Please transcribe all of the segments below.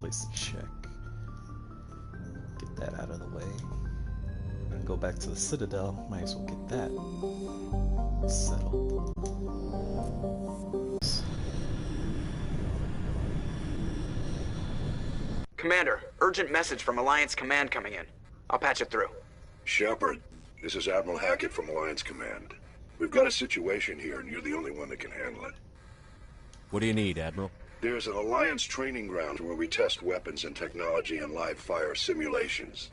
Place the check. Get that out of the way. We're gonna go back to the Citadel. Might as well get that settled. Commander, urgent message from Alliance Command coming in. I'll patch it through. Shepard, this is Admiral Hackett from Alliance Command. We've got a situation here, and you're the only one that can handle it. What do you need, Admiral? There's an Alliance training ground where we test weapons and technology in live-fire simulations.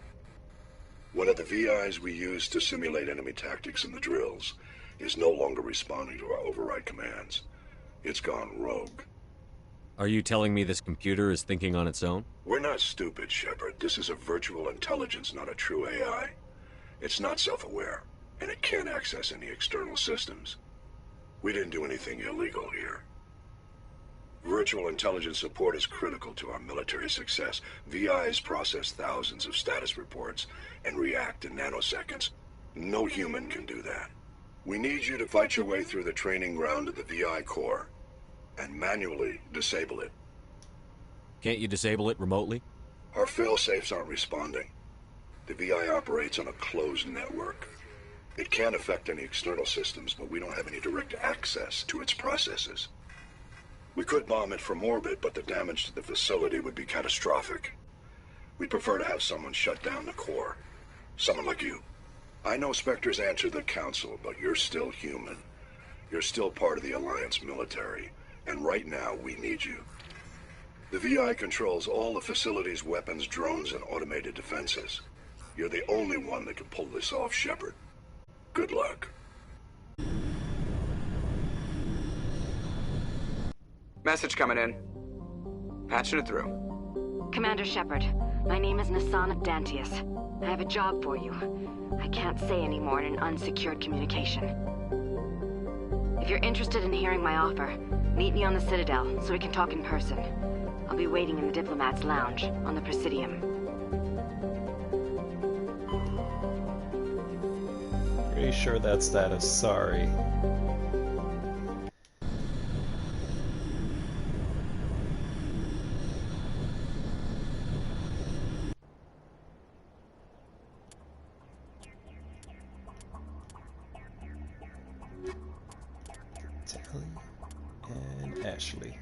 One of the VIs we use to simulate enemy tactics in the drills is no longer responding to our override commands. It's gone rogue. Are you telling me this computer is thinking on its own? We're not stupid, Shepard. This is a virtual intelligence, not a true AI. It's not self-aware, and it can't access any external systems. We didn't do anything illegal here. Virtual intelligence support is critical to our military success. VIs process thousands of status reports and react in nanoseconds. No human can do that. We need you to fight your way through the training ground of the VI core and manually disable it. Can't you disable it remotely? Our fail-safes aren't responding. The VI operates on a closed network. It can affect any external systems, but we don't have any direct access to its processes. We could bomb it from orbit, but the damage to the facility would be catastrophic. We'd prefer to have someone shut down the core. Someone like you. I know Spectres answer the Council, but you're still human. You're still part of the Alliance military, and right now we need you. The VI controls all the facility's weapons, drones, and automated defenses. You're the only one that can pull this off, Shepard. Good luck. Message coming in. Patching it through. Commander Shepard, my name is Nasana Dantius. I have a job for you. I can't say any more in an unsecured communication. If you're interested in hearing my offer, meet me on the Citadel so we can talk in person. I'll be waiting in the Diplomat's Lounge on the Presidium. Pretty sure that's status. Sorry. Tally and Ashley.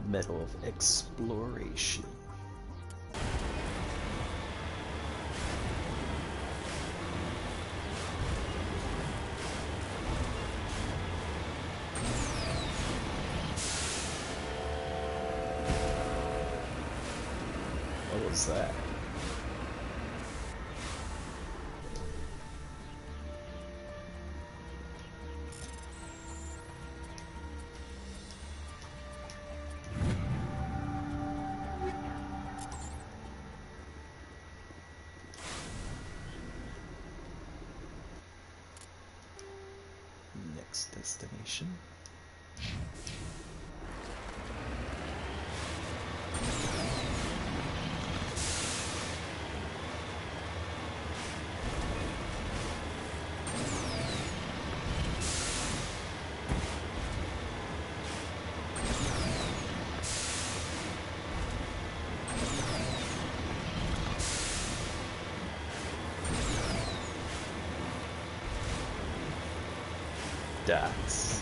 Medal of Exploration. What was that? Next destination. Dots.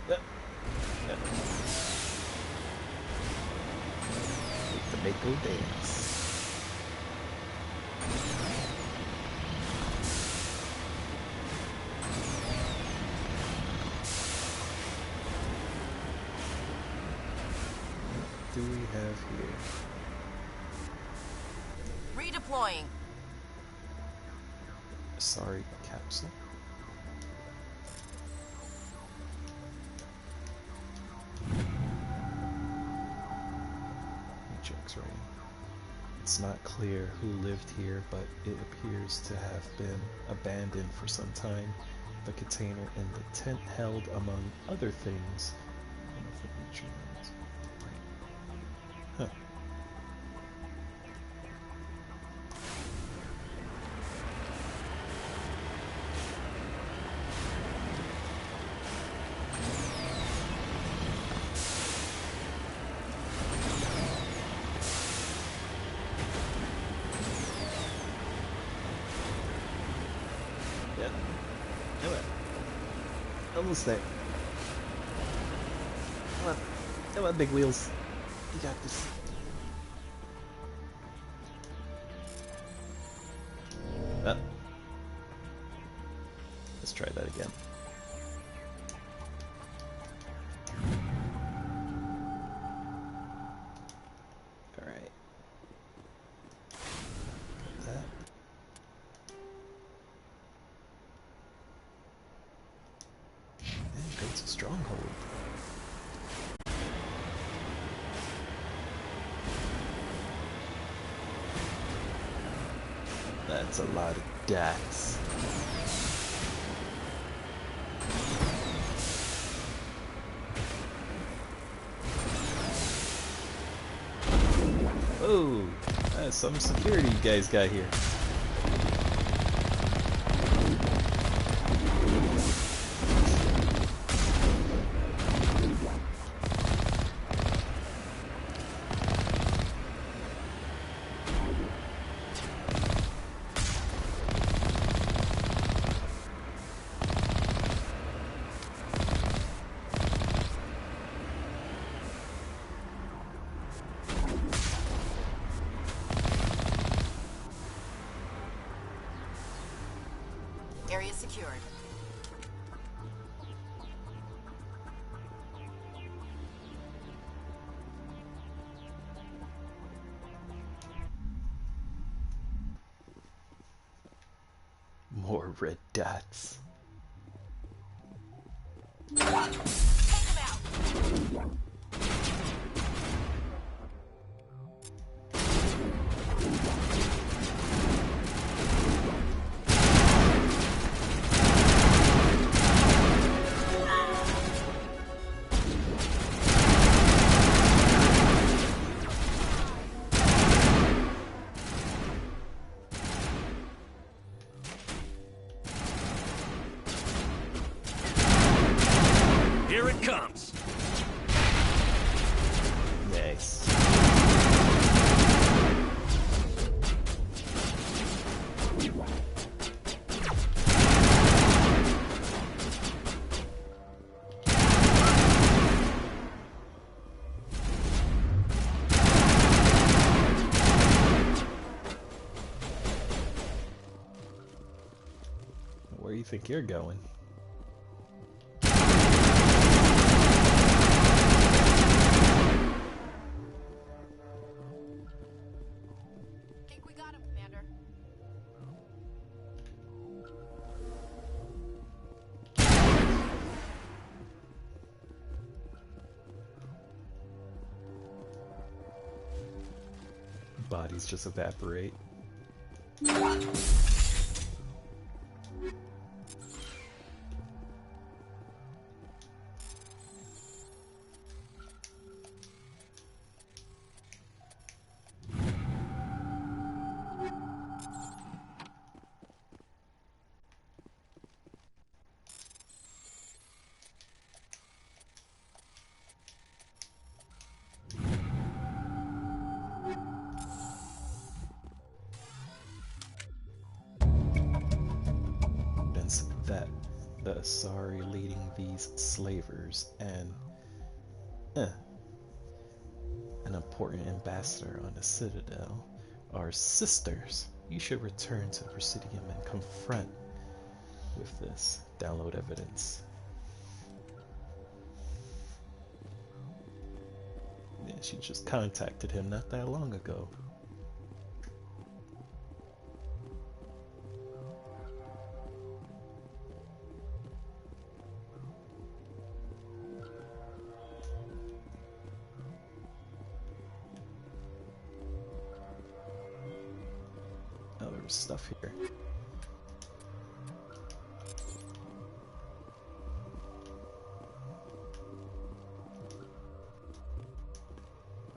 The Mako dance. Do we have here? Redeploying. Sorry, capsule. Matrix rating. It's not clear who lived here, but it appears to have been abandoned for some time. The container in the tent held, among other things, huh. Almost there. Come on, big wheels. You got this. Oh. Let's try that again. Alright. That. It's a stronghold. That's a lot of DATs. Oh, that's some security you guys got here. Area secured. More red dots. Take them out. Here it comes. Nice. Where do you think you're going? Think we got him, Commander. Bodies just evaporate. That the Asari leading these slavers and an important ambassador on the Citadel are sisters. You should return to Presidium and confront with this. Download evidence. Yeah, she just contacted him not that long ago. There's stuff here.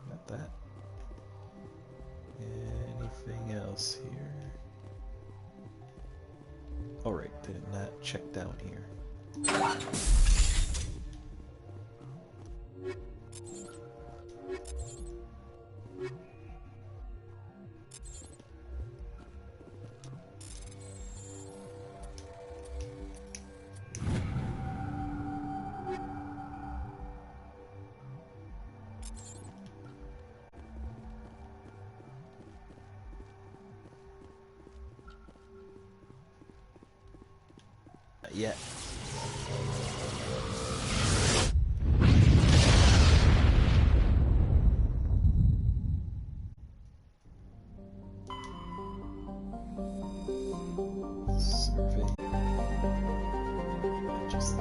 Not that. Anything else here? Alright, did not check down here. Not yet. Survey. Just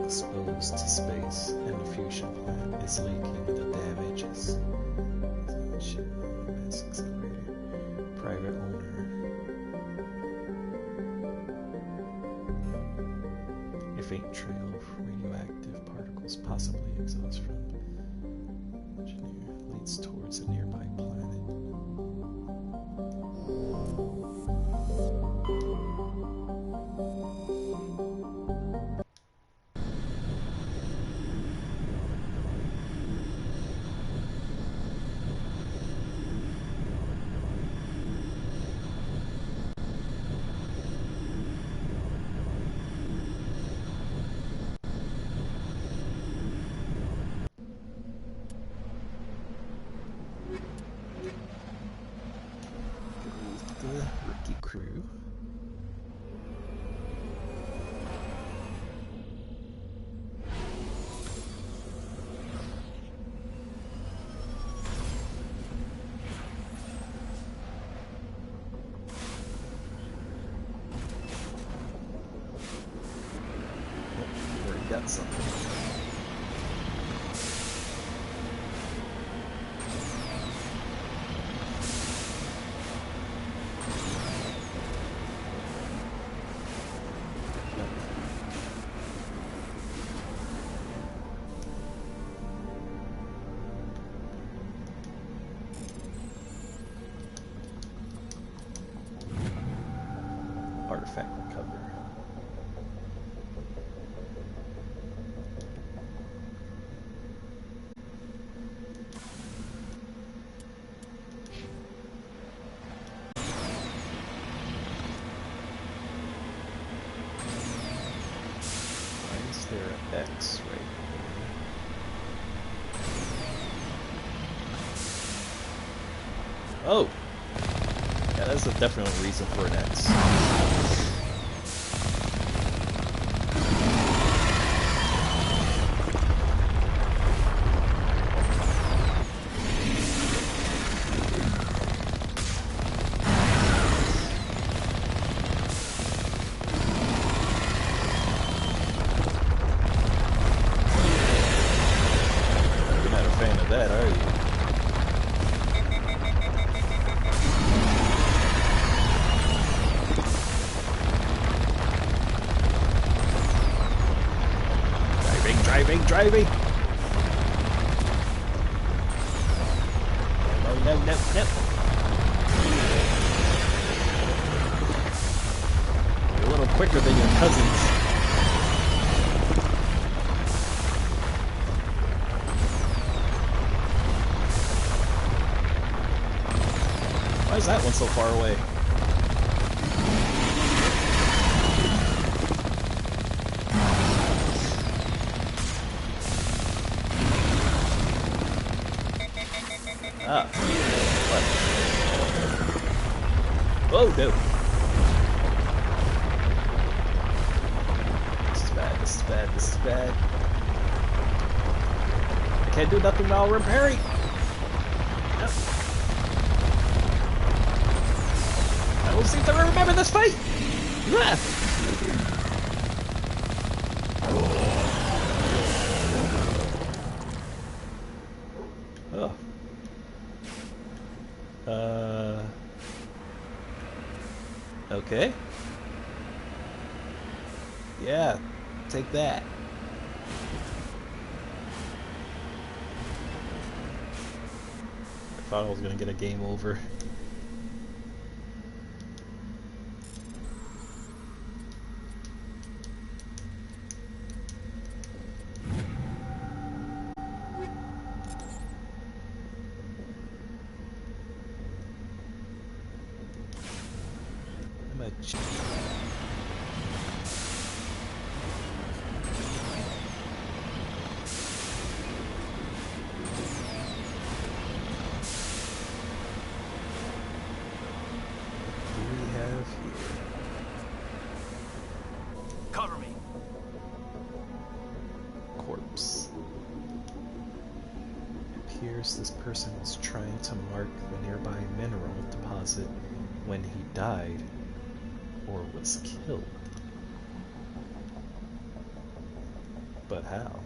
exposed to space, and the fusion plant is leaking. The damage is mass accelerator. Private owner. A faint trail of radioactive particles, possibly exhaust from engineer, leads towards a nearby planet. The rookie crew. Oh, already got something. Artifact recover. Why is there an X right here? Oh! Yeah, that's a definite reason for an X. You're not a fan of that, are you? Driving! No. You're a little quicker than your cousins. Why is that one so far away? Ah. What? Oh no. This is bad. I can't do nothing while repairing. No. I don't seem to remember this fight. Ah. Oh. Okay. Yeah, take that. I thought I was gonna get a game over. I'm a Cover me. corpse. It appears this person was trying to mark the nearby mineral deposit when he died or was killed. But how?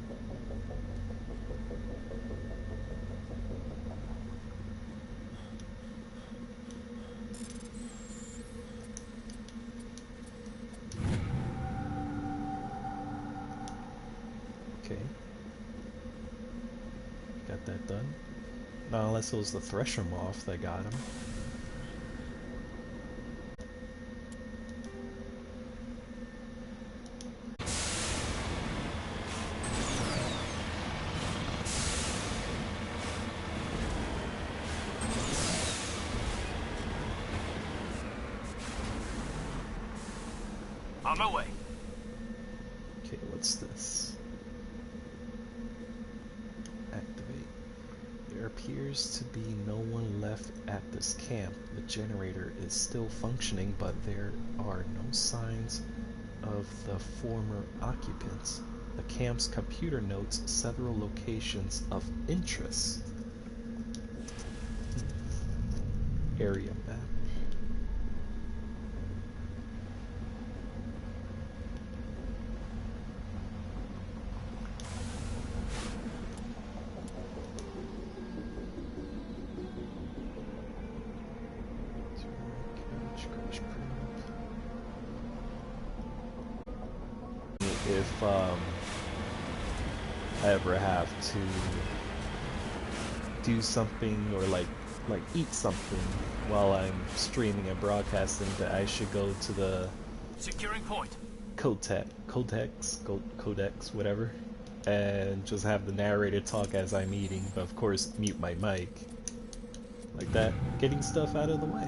Okay. Got that done. Not unless it was the Thresher Moth that got him. On my way. Okay, what's this? Activate. There appears to be no one left at this camp. The generator is still functioning, but there are no signs of the former occupants. The camp's computer notes several locations of interest. Area map. If I ever have to do something or like eat something while I'm streaming and broadcasting, that I should go to the Securing point. codex, whatever, and just have the narrator talk as I'm eating, but of course mute my mic. Like that, getting stuff out of the way.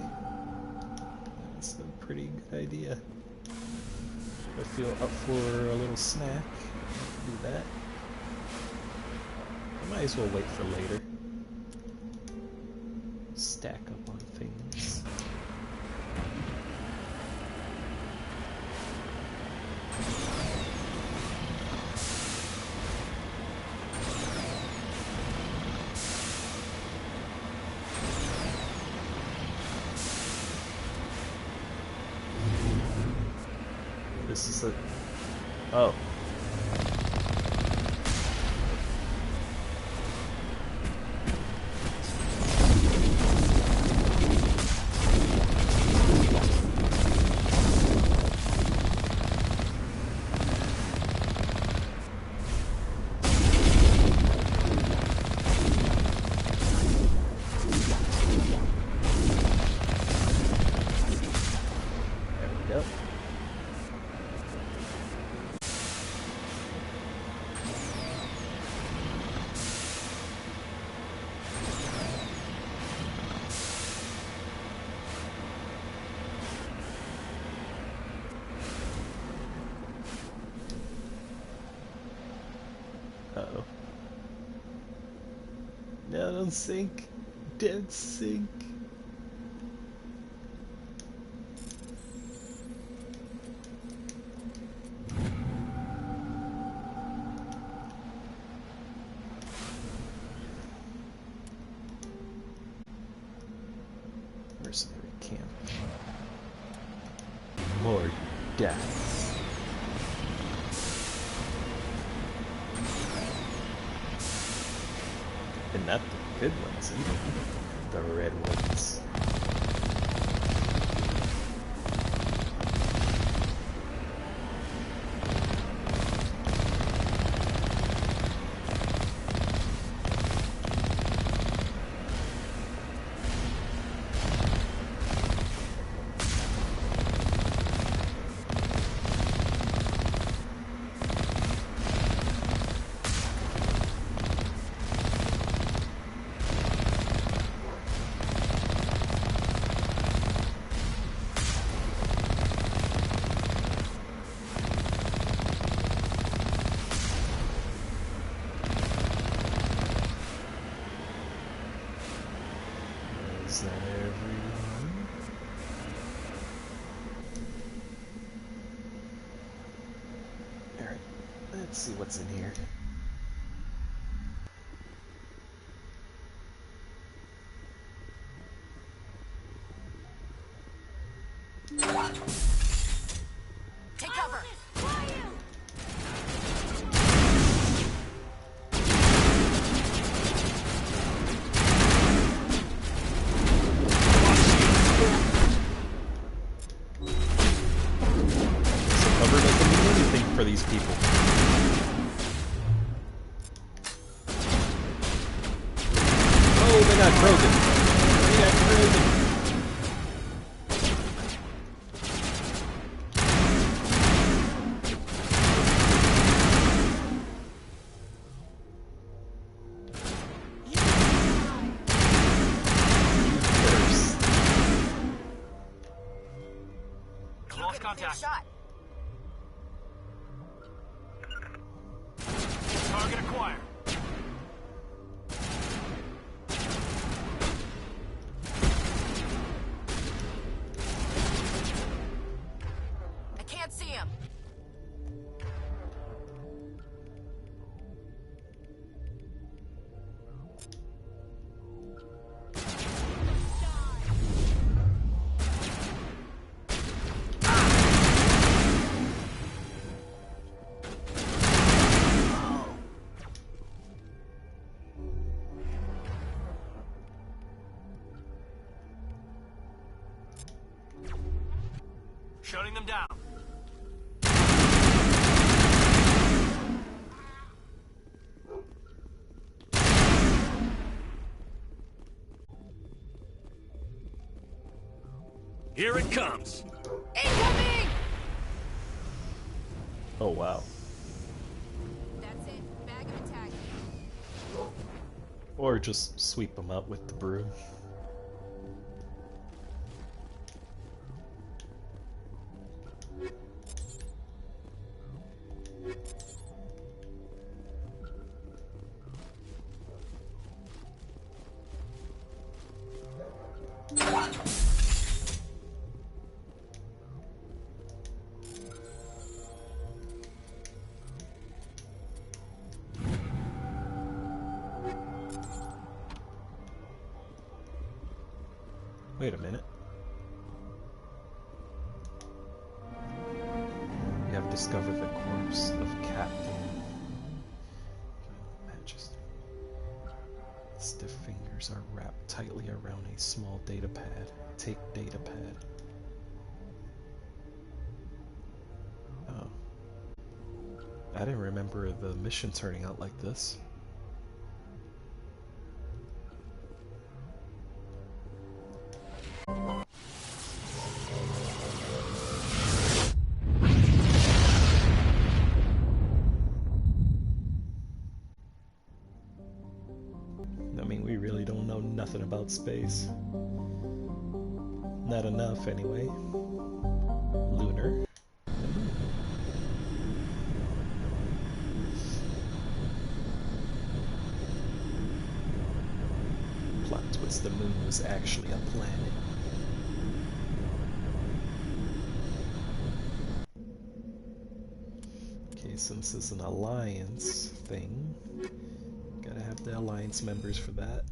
That's a pretty good idea. I feel up for a little snack. Do that. I might as well wait for later. Stack up on things. This is a... Oh. There we go. Uh-oh. No, don't sink. Don't sink. Mercenary camp. More deaths. And not the good ones either. The red ones. Is that everyone? Alright, let's see what's in here. Take cover. Cover doesn't mean anything for these people. Oh, they got Krogan. They got Krogan. First. Lost contact. Shot. Target acquired. I can't see him. Shutting them down. Here it comes. Incoming! Oh, wow. That's it. Bag of attack. Or just sweep them out with the broom. Wait a minute. You have discovered the corpse of Captain Manchester. Stiff fingers are wrapped tightly around a small data pad. Take data pad. Oh. I didn't remember the mission turning out like this. I mean, we really don't know nothing about space. Not enough, anyway. Lunar. Plot twist, the moon was actually a planet. Okay, since it's an alliance thing, gotta have the alliance members for that.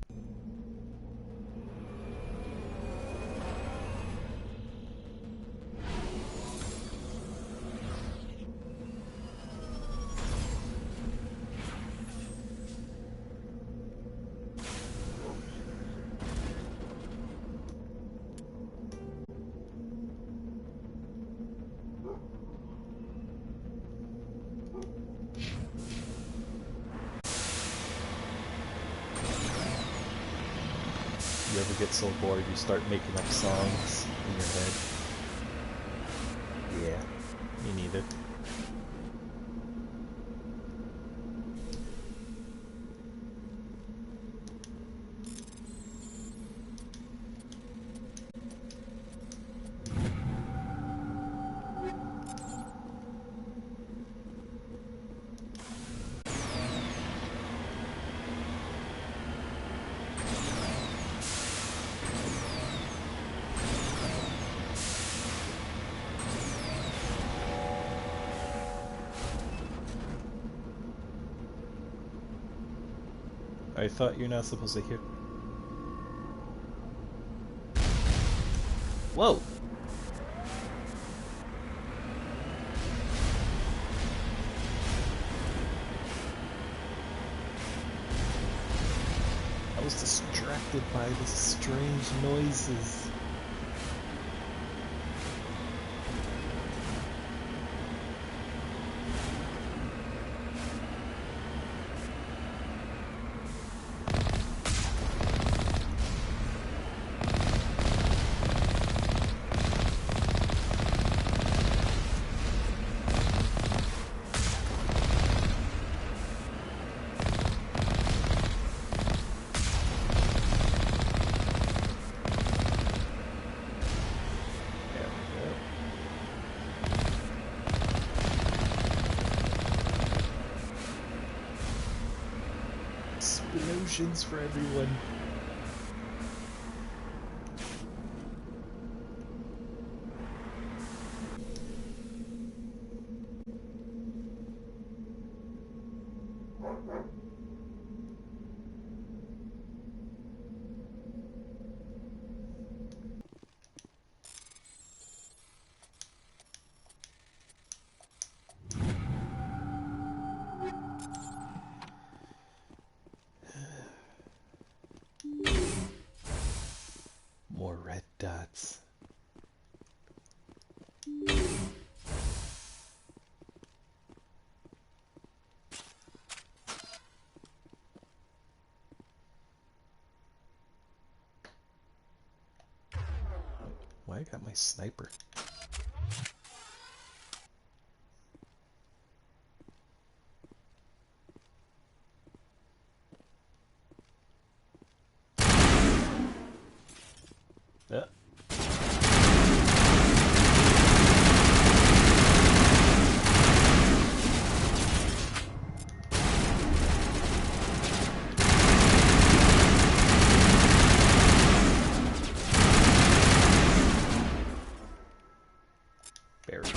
You ever get so bored you start making up songs in your head? Yeah, me neither. I thought you're not supposed to hear. Whoa! I was distracted by the strange noises. Explosions for everyone. More red dots. Why I got my sniper? Yeah. Very good.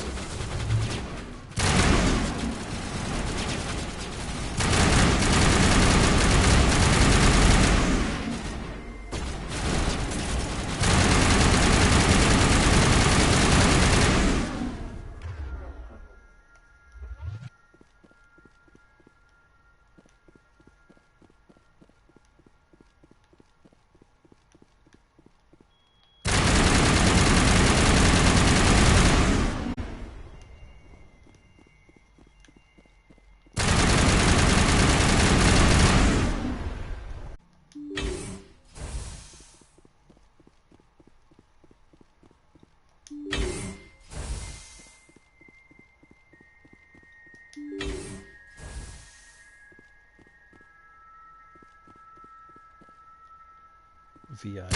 VI.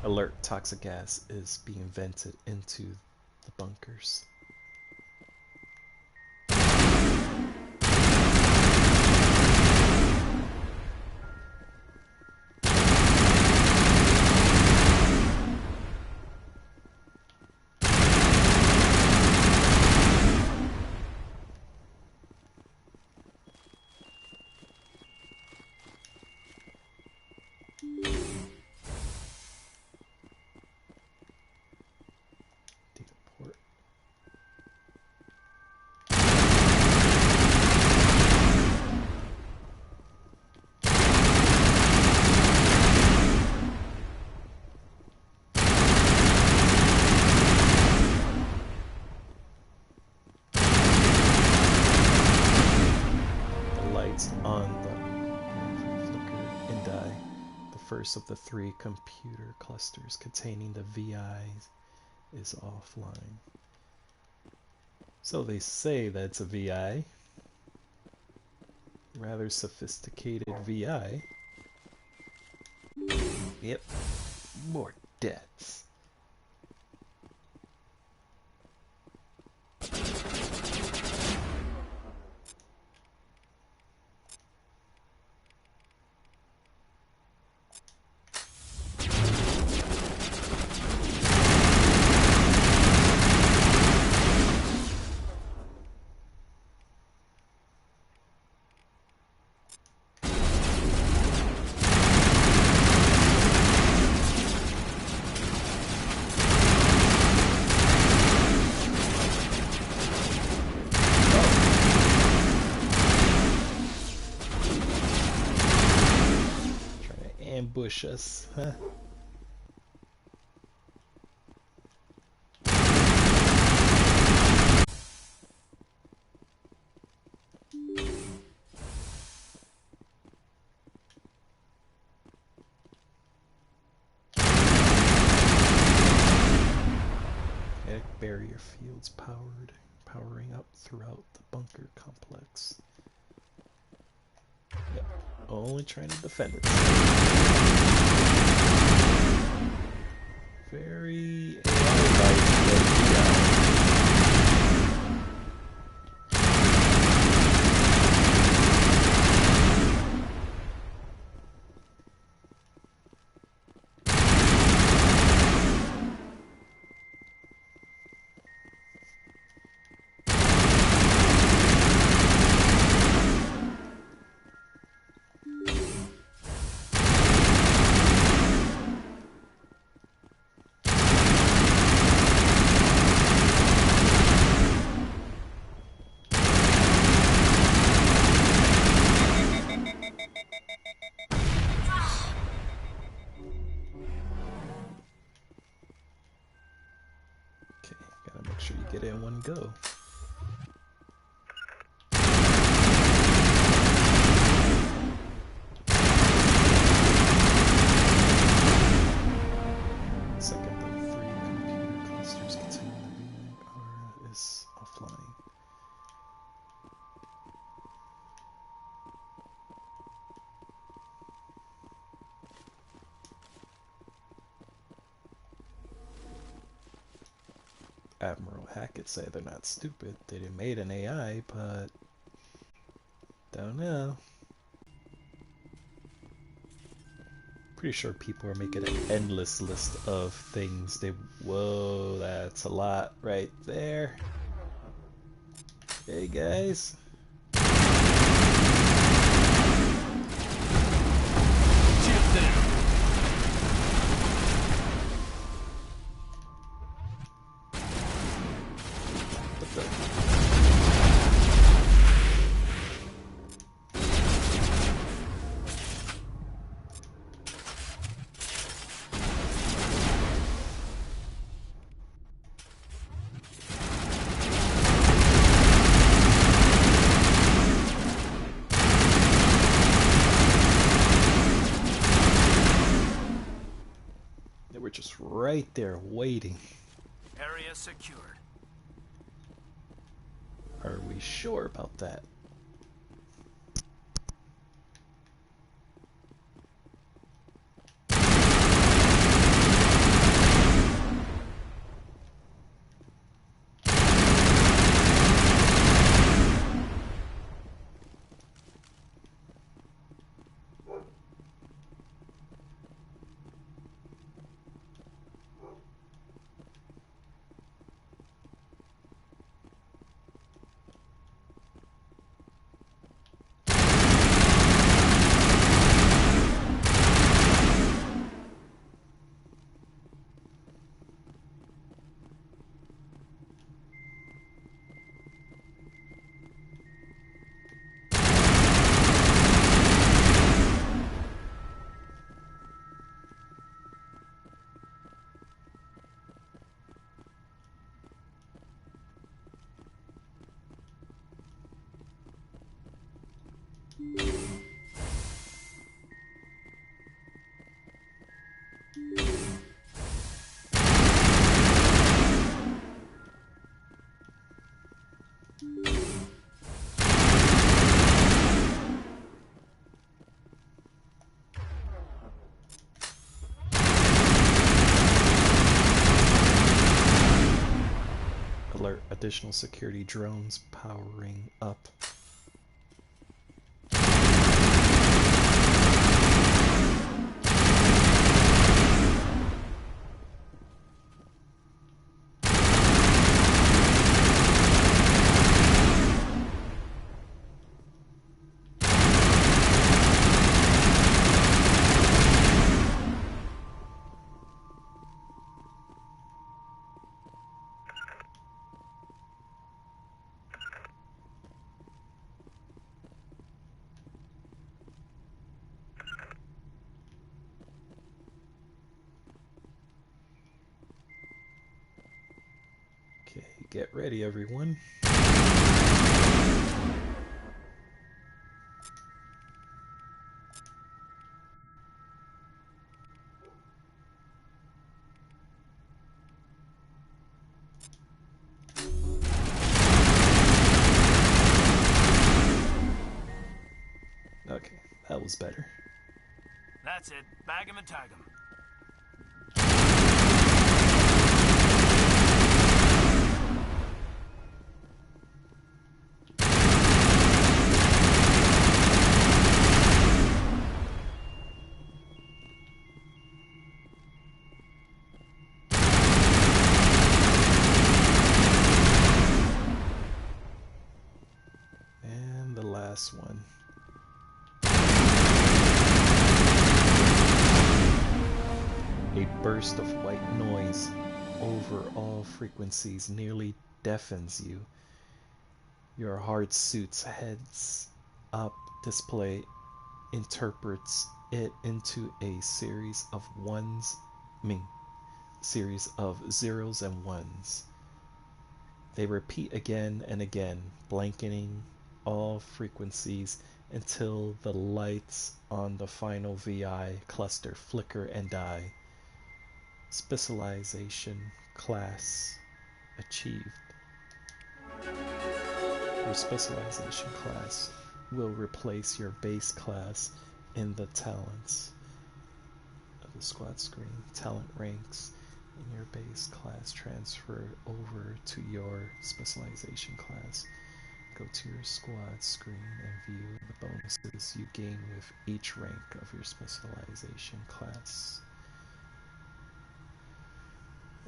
Alert, toxic gas is being vented into the bunkers. Data port. The lights on the first of the 3 computer clusters containing the VI is offline. So they say that it's a VI. Rather sophisticated VI. Yep. More deaths. Ambush us, huh? Kinetic barrier fields powering up throughout the bunker complex. Yep, only trying to defend it. Very AI-like. Okay, gotta make sure you get it in one go. Second of 3 computer clusters containing the VI is offline. Admiral Hackett said they're not stupid. They made an AI, but don't know. Pretty sure people are making an endless list of things. Whoa, that's a lot right there. Hey guys. We're just right there waiting. Area secured. Are we sure about that? additional security drones powering up. Okay, get ready, everyone. Okay, that was better. That's it. Bag him and tag him. And the last one. A burst of white noise over all frequencies nearly deafens you. Your hard suit's heads up display interprets it into a series of series of zeros and ones. They repeat again and again, blanketing all frequencies until the lights on the final VI cluster flicker and die. Specialization class achieved. Your specialization class will replace your base class in the talents of the squad screen. Talent ranks in your base class transfer over to your specialization class. Go to your squad screen and view the bonuses you gain with each rank of your specialization class.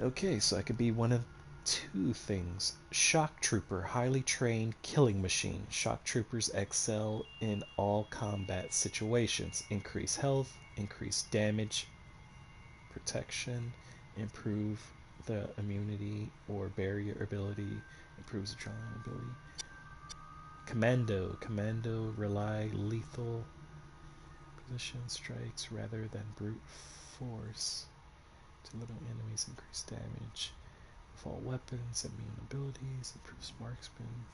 Okay, so I could be one of two things. Shock Trooper, highly trained killing machine. Shock Troopers excel in all combat situations. Increase health, increase damage, protection, improve the immunity or barrier ability, improves adrenaline ability. Commando rely lethal position strikes rather than brute force. To little enemies, increase damage with all weapons, immune abilities, improves marksman,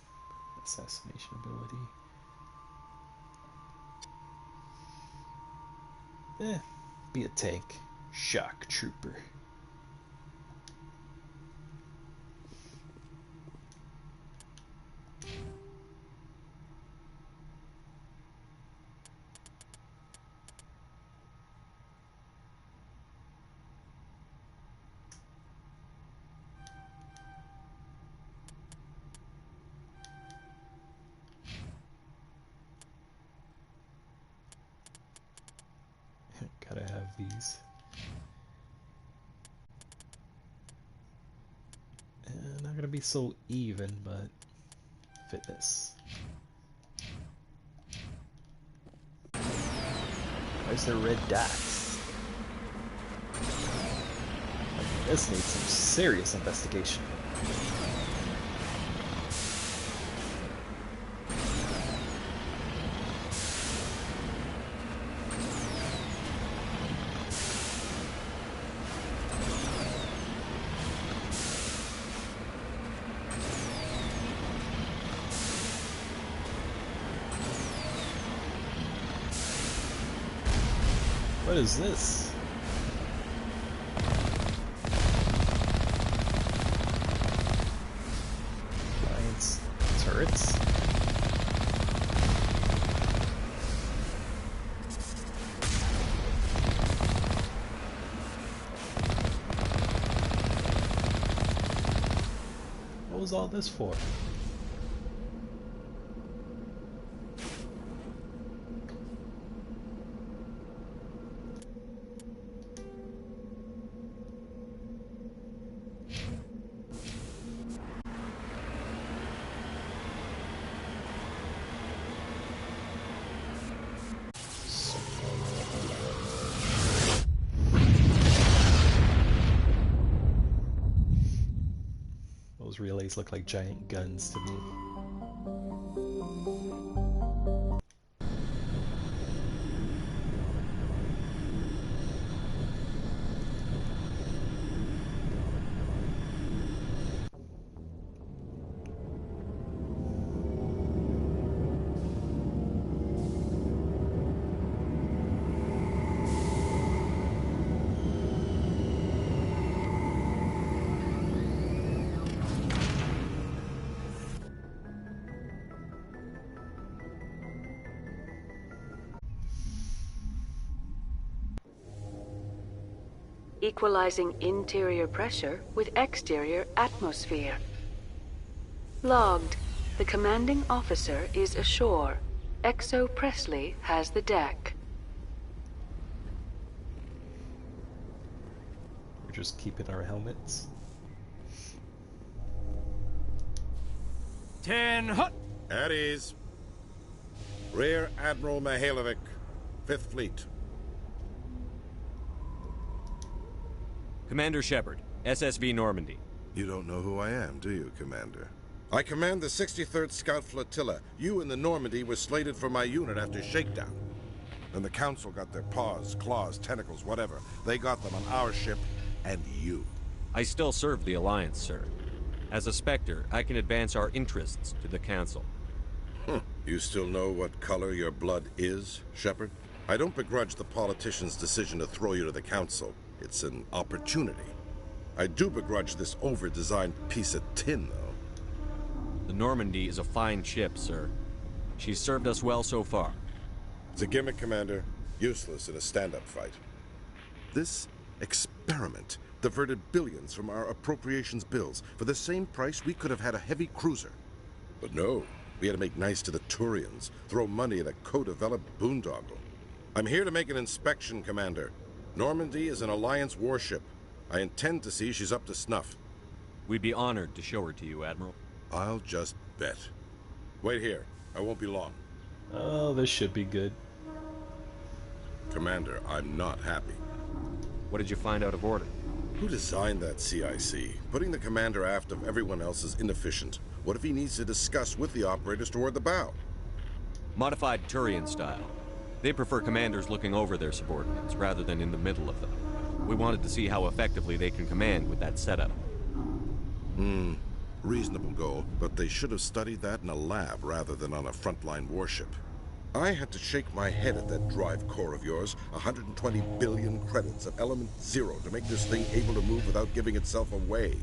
assassination ability. Be a tank. Shock Trooper. Gotta have these. And not gonna be so even, but fitness. Where's the red dots? This needs some serious investigation. What is this? Alliance turrets? What was all this for? Those relays look like giant guns to me. Equalizing interior pressure with exterior atmosphere. Logged. The commanding officer is ashore. Exo Presley has the deck. We're just keeping our helmets. 10 hut. At ease. Rear Admiral Mihailovic, 5th Fleet. Commander Shepard, SSV Normandy. You don't know who I am, do you, Commander? I command the 63rd Scout Flotilla. You and the Normandy were slated for my unit after shakedown. Then the Council got their paws, claws, tentacles, whatever. They got them on our ship, and you. I still serve the Alliance, sir. As a Spectre, I can advance our interests to the Council. You still know what color your blood is, Shepard? I don't begrudge the politician's decision to throw you to the Council. It's an opportunity. I do begrudge this over-designed piece of tin, though. The Normandy is a fine ship, sir. She's served us well so far. It's a gimmick, Commander. Useless in a stand-up fight. This experiment diverted billions from our appropriations bills. For the same price, we could have had a heavy cruiser. But no, we had to make nice to the Turians, throw money at a co-developed boondoggle. I'm here to make an inspection, Commander. Normandy is an Alliance warship. I intend to see she's up to snuff. We'd be honored to show her to you, Admiral. I'll just bet. Wait here. I won't be long. Oh, this should be good. Commander, I'm not happy. What did you find out of order? Who designed that CIC? Putting the commander aft of everyone else is inefficient. What if he needs to discuss with the operators toward the bow? Modified Turian style. They prefer commanders looking over their subordinates rather than in the middle of them. We wanted to see how effectively they can command with that setup. Reasonable goal, but they should have studied that in a lab rather than on a frontline warship. I had to shake my head at that drive core of yours. 120 billion credits of element 0 to make this thing able to move without giving itself away.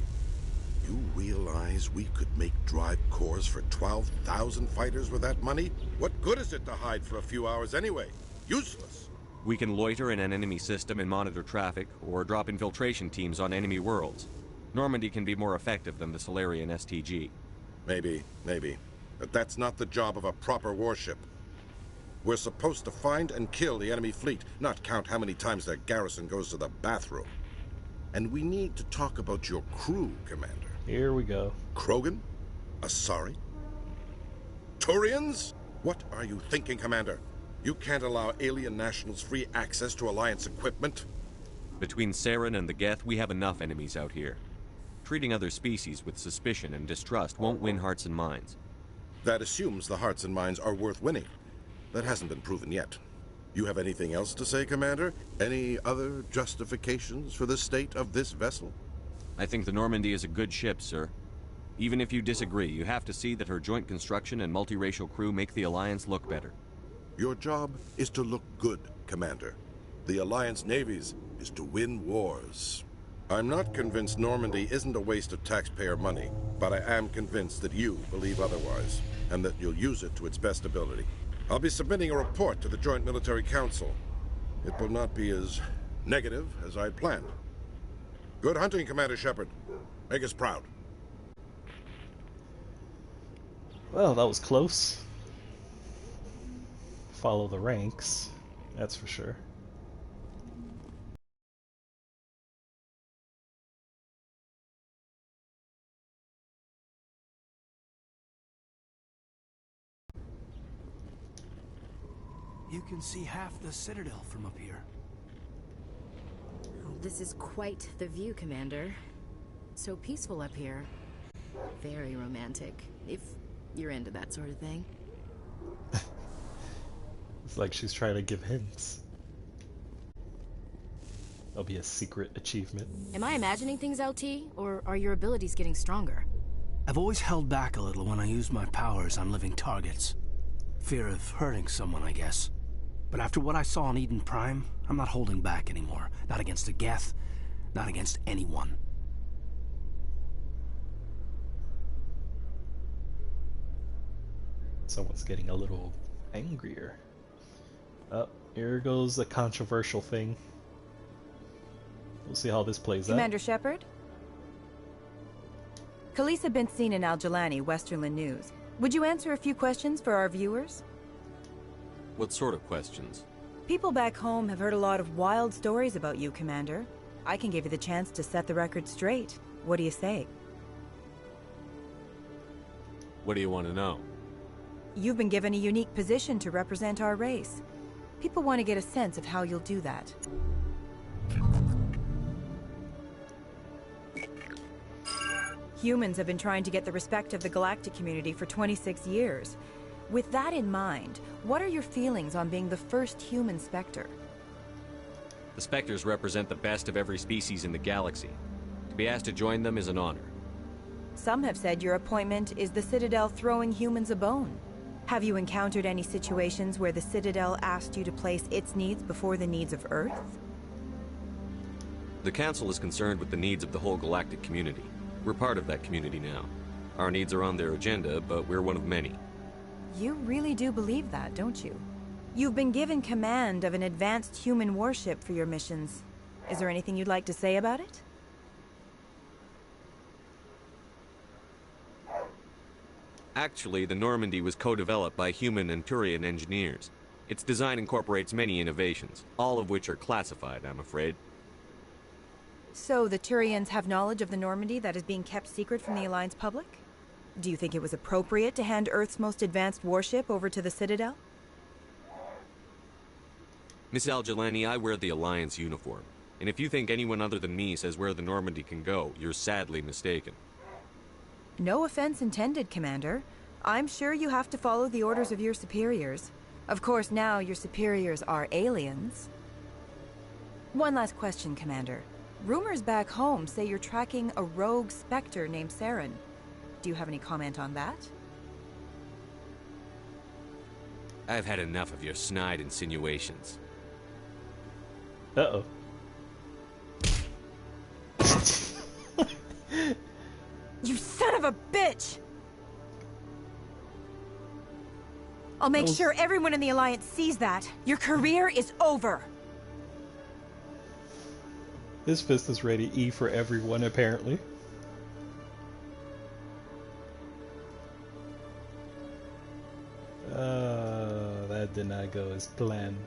You realize we could make drive cores for 12,000 fighters with that money? What good is it to hide for a few hours anyway? Useless. We can loiter in an enemy system and monitor traffic, or drop infiltration teams on enemy worlds. Normandy can be more effective than the Solarian STG. Maybe. But that's not the job of a proper warship. We're supposed to find and kill the enemy fleet, not count how many times their garrison goes to the bathroom. And we need to talk about your crew, Commander. Here we go. Krogan? Asari? Turians? What are you thinking, Commander? You can't allow alien nationals free access to Alliance equipment? Between Saren and the Geth, we have enough enemies out here. Treating other species with suspicion and distrust won't win hearts and minds. That assumes the hearts and minds are worth winning. That hasn't been proven yet. You have anything else to say, Commander? Any other justifications for the state of this vessel? I think the Normandy is a good ship, sir. Even if you disagree, you have to see that her joint construction and multiracial crew make the Alliance look better. Your job is to look good, Commander. The Alliance navies is to win wars. I'm not convinced Normandy isn't a waste of taxpayer money, but I am convinced that you believe otherwise, and that you'll use it to its best ability. I'll be submitting a report to the Joint Military Council. It will not be as negative as I'd planned. Good hunting, Commander Shepard. Make us proud. Well, that was close. Follow the ranks, that's for sure. You can see half the Citadel from up here. Oh, this is quite the view, Commander. So peaceful up here. Very romantic, if you're into that sort of thing. It's like she's trying to give hints. That'll be a secret achievement. Am I imagining things, LT? Or are your abilities getting stronger? I've always held back a little when I use my powers on living targets. Fear of hurting someone, I guess. But after what I saw on Eden Prime, I'm not holding back anymore. Not against a Geth, not against anyone. Someone's getting a little angrier. Oh, here goes a controversial thing. We'll see how this plays out. Commander Shepard? Khalisah bint Sinan al-Jilani, Westerland News. Would you answer a few questions for our viewers? What sort of questions? People back home have heard a lot of wild stories about you, Commander. I can give you the chance to set the record straight. What do you say? What do you want to know? You've been given a unique position to represent our race. People want to get a sense of how you'll do that. Humans have been trying to get the respect of the galactic community for 26 years. With that in mind, what are your feelings on being the first human Spectre? The Spectres represent the best of every species in the galaxy. To be asked to join them is an honor. Some have said your appointment is the Citadel throwing humans a bone. Have you encountered any situations where the Citadel asked you to place its needs before the needs of Earth? The Council is concerned with the needs of the whole galactic community. We're part of that community now. Our needs are on their agenda, but we're one of many. You really do believe that, don't you? You've been given command of an advanced human warship for your missions. Is there anything you'd like to say about it? Actually, the Normandy was co-developed by human and Turian engineers. Its design incorporates many innovations, all of which are classified, I'm afraid. So the Turians have knowledge of the Normandy that is being kept secret from the Alliance public? Do you think it was appropriate to hand Earth's most advanced warship over to the Citadel? Miss al-Jilani, I wear the Alliance uniform. And if you think anyone other than me says where the Normandy can go, you're sadly mistaken. No offense intended, Commander. I'm sure you have to follow the orders of your superiors. Of course, now your superiors are aliens. One last question, Commander. Rumors back home say you're tracking a rogue Spectre named Saren. Do you have any comment on that? I've had enough of your snide insinuations. Uh-oh. You son of a bitch! I'll make sure everyone in the Alliance sees that. Your career is over. His fist is ready. E for everyone, apparently. That did not go as planned.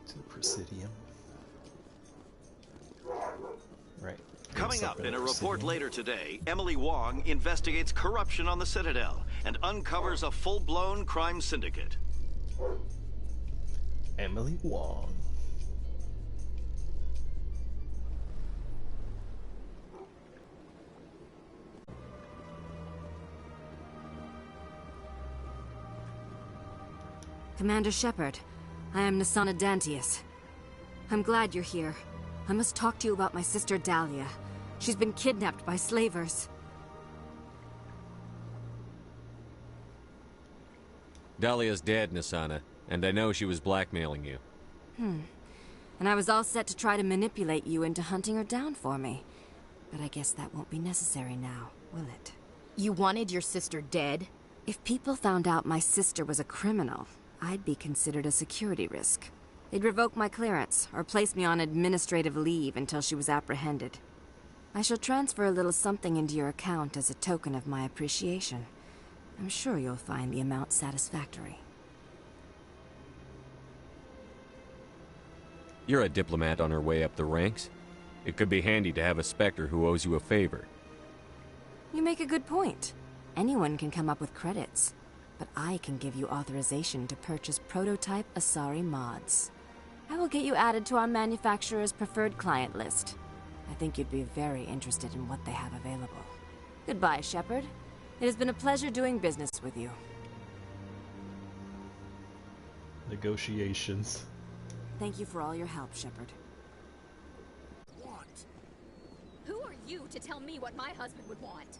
To Presidium. Right. Coming up in a report later today, Emily Wong investigates corruption on the Citadel and uncovers a full-blown crime syndicate. Emily Wong. Commander Shepard, I am Nassana Dantius. I'm glad you're here. I must talk to you about my sister Dahlia. She's been kidnapped by slavers. Dahlia's dead, Nassana, and I know she was blackmailing you. And I was all set to try to manipulate you into hunting her down for me. But I guess that won't be necessary now, will it? You wanted your sister dead? If people found out my sister was a criminal, I'd be considered a security risk. They'd revoke my clearance, or place me on administrative leave until she was apprehended. I shall transfer a little something into your account as a token of my appreciation. I'm sure you'll find the amount satisfactory. You're a diplomat on her way up the ranks. It could be handy to have a Spectre who owes you a favor. You make a good point. Anyone can come up with credits, but I can give you authorization to purchase prototype Asari mods. I will get you added to our manufacturer's preferred client list. I think you'd be very interested in what they have available. Goodbye, Shepard. It has been a pleasure doing business with you. Negotiations. Thank you for all your help, Shepard. What? Who are you to tell me what my husband would want?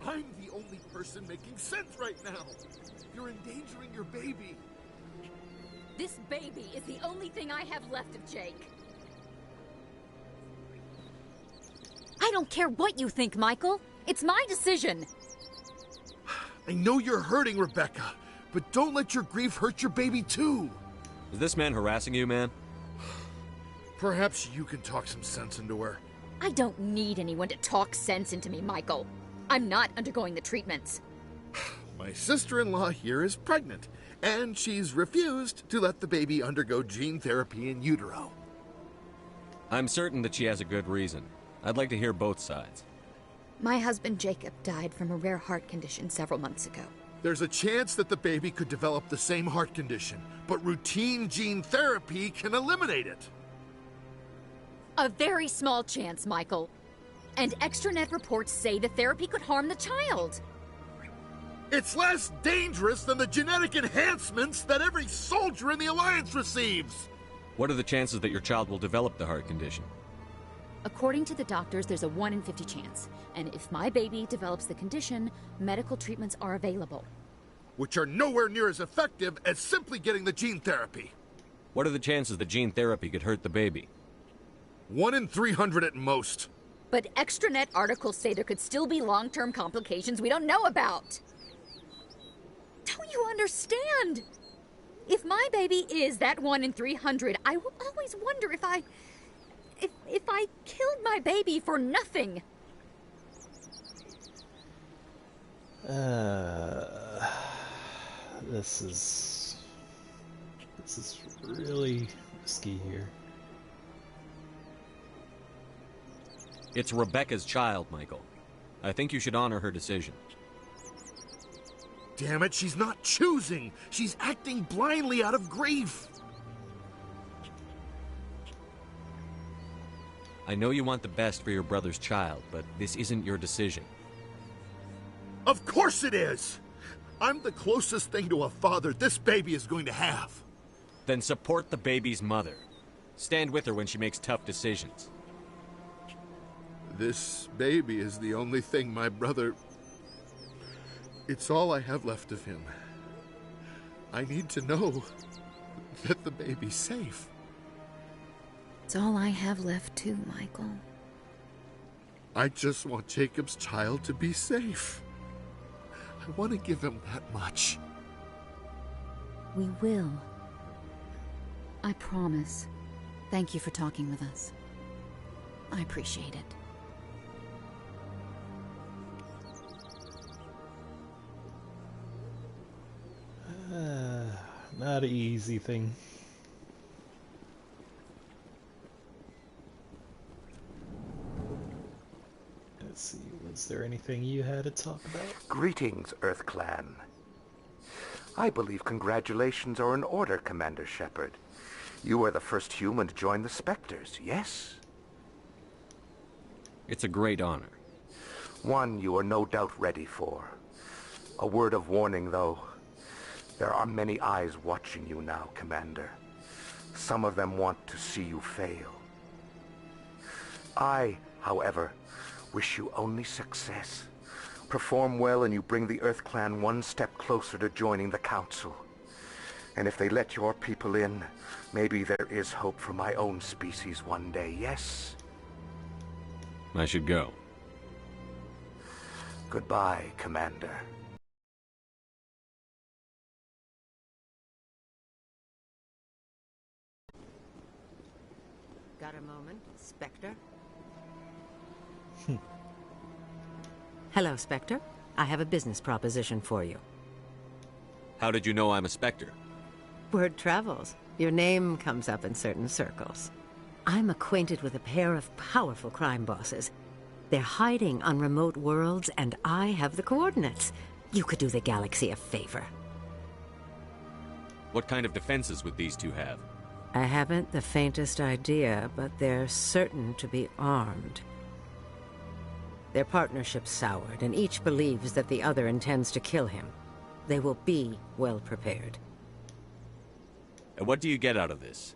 I'm the only person making sense right now. You're endangering your baby. This baby is the only thing I have left of Jake. I don't care what you think, Michael. It's my decision. I know you're hurting, Rebecca, but don't let your grief hurt your baby too. Is this man harassing you, man? Perhaps you can talk some sense into her. I don't need anyone to talk sense into me, Michael. I'm not undergoing the treatments. My sister-in-law here is pregnant, and she's refused to let the baby undergo gene therapy in utero. I'm certain that she has a good reason. I'd like to hear both sides. My husband Jacob died from a rare heart condition several months ago. There's a chance that the baby could develop the same heart condition, but routine gene therapy can eliminate it. A very small chance, Michael. And extranet reports say the therapy could harm the child. It's less dangerous than the genetic enhancements that every soldier in the Alliance receives. What are the chances that your child will develop the heart condition? According to the doctors, there's a 1 in 50 chance. And if my baby develops the condition, medical treatments are available. Which are nowhere near as effective as simply getting the gene therapy. What are the chances that gene therapy could hurt the baby? 1 in 300 at most. But extranet articles say there could still be long-term complications we don't know about. Don't you understand? If my baby is that 1 in 300, I will always wonder if I killed my baby for nothing. This is really risky here. It's Rebecca's child, Michael. I think you should honor her decision. Damn it, she's not choosing. She's acting blindly out of grief. I know you want the best for your brother's child, but this isn't your decision. Of course it is! I'm the closest thing to a father this baby is going to have. Then support the baby's mother. Stand with her when she makes tough decisions. This baby is the only thing my brother... It's all I have left of him. I need to know that the baby's safe. It's all I have left too, Michael. I just want Jacob's child to be safe. I want to give him that much. We will. I promise. Thank you for talking with us. I appreciate it. Not an easy thing. Let's see, was there anything you had to talk about? Greetings, Earth Clan. I believe congratulations are in order, Commander Shepard. You are the first human to join the Spectres, yes? It's a great honor. One you are no doubt ready for. A word of warning, though. There are many eyes watching you now, Commander. Some of them want to see you fail. I, however, wish you only success. Perform well and you bring the Earth Clan one step closer to joining the Council. And if they let your people in, maybe there is hope for my own species one day, yes? I should go. Goodbye, Commander. Got a moment, Spectre? Hello, Spectre. I have a business proposition for you. How did you know I'm a Spectre? Word travels. Your name comes up in certain circles. I'm acquainted with a pair of powerful crime bosses. They're hiding on remote worlds, and I have the coordinates. You could do the galaxy a favor. What kind of defenses would these two have? I haven't the faintest idea, but they're certain to be armed. Their partnership's soured, and each believes that the other intends to kill him. They will be well prepared. And what do you get out of this?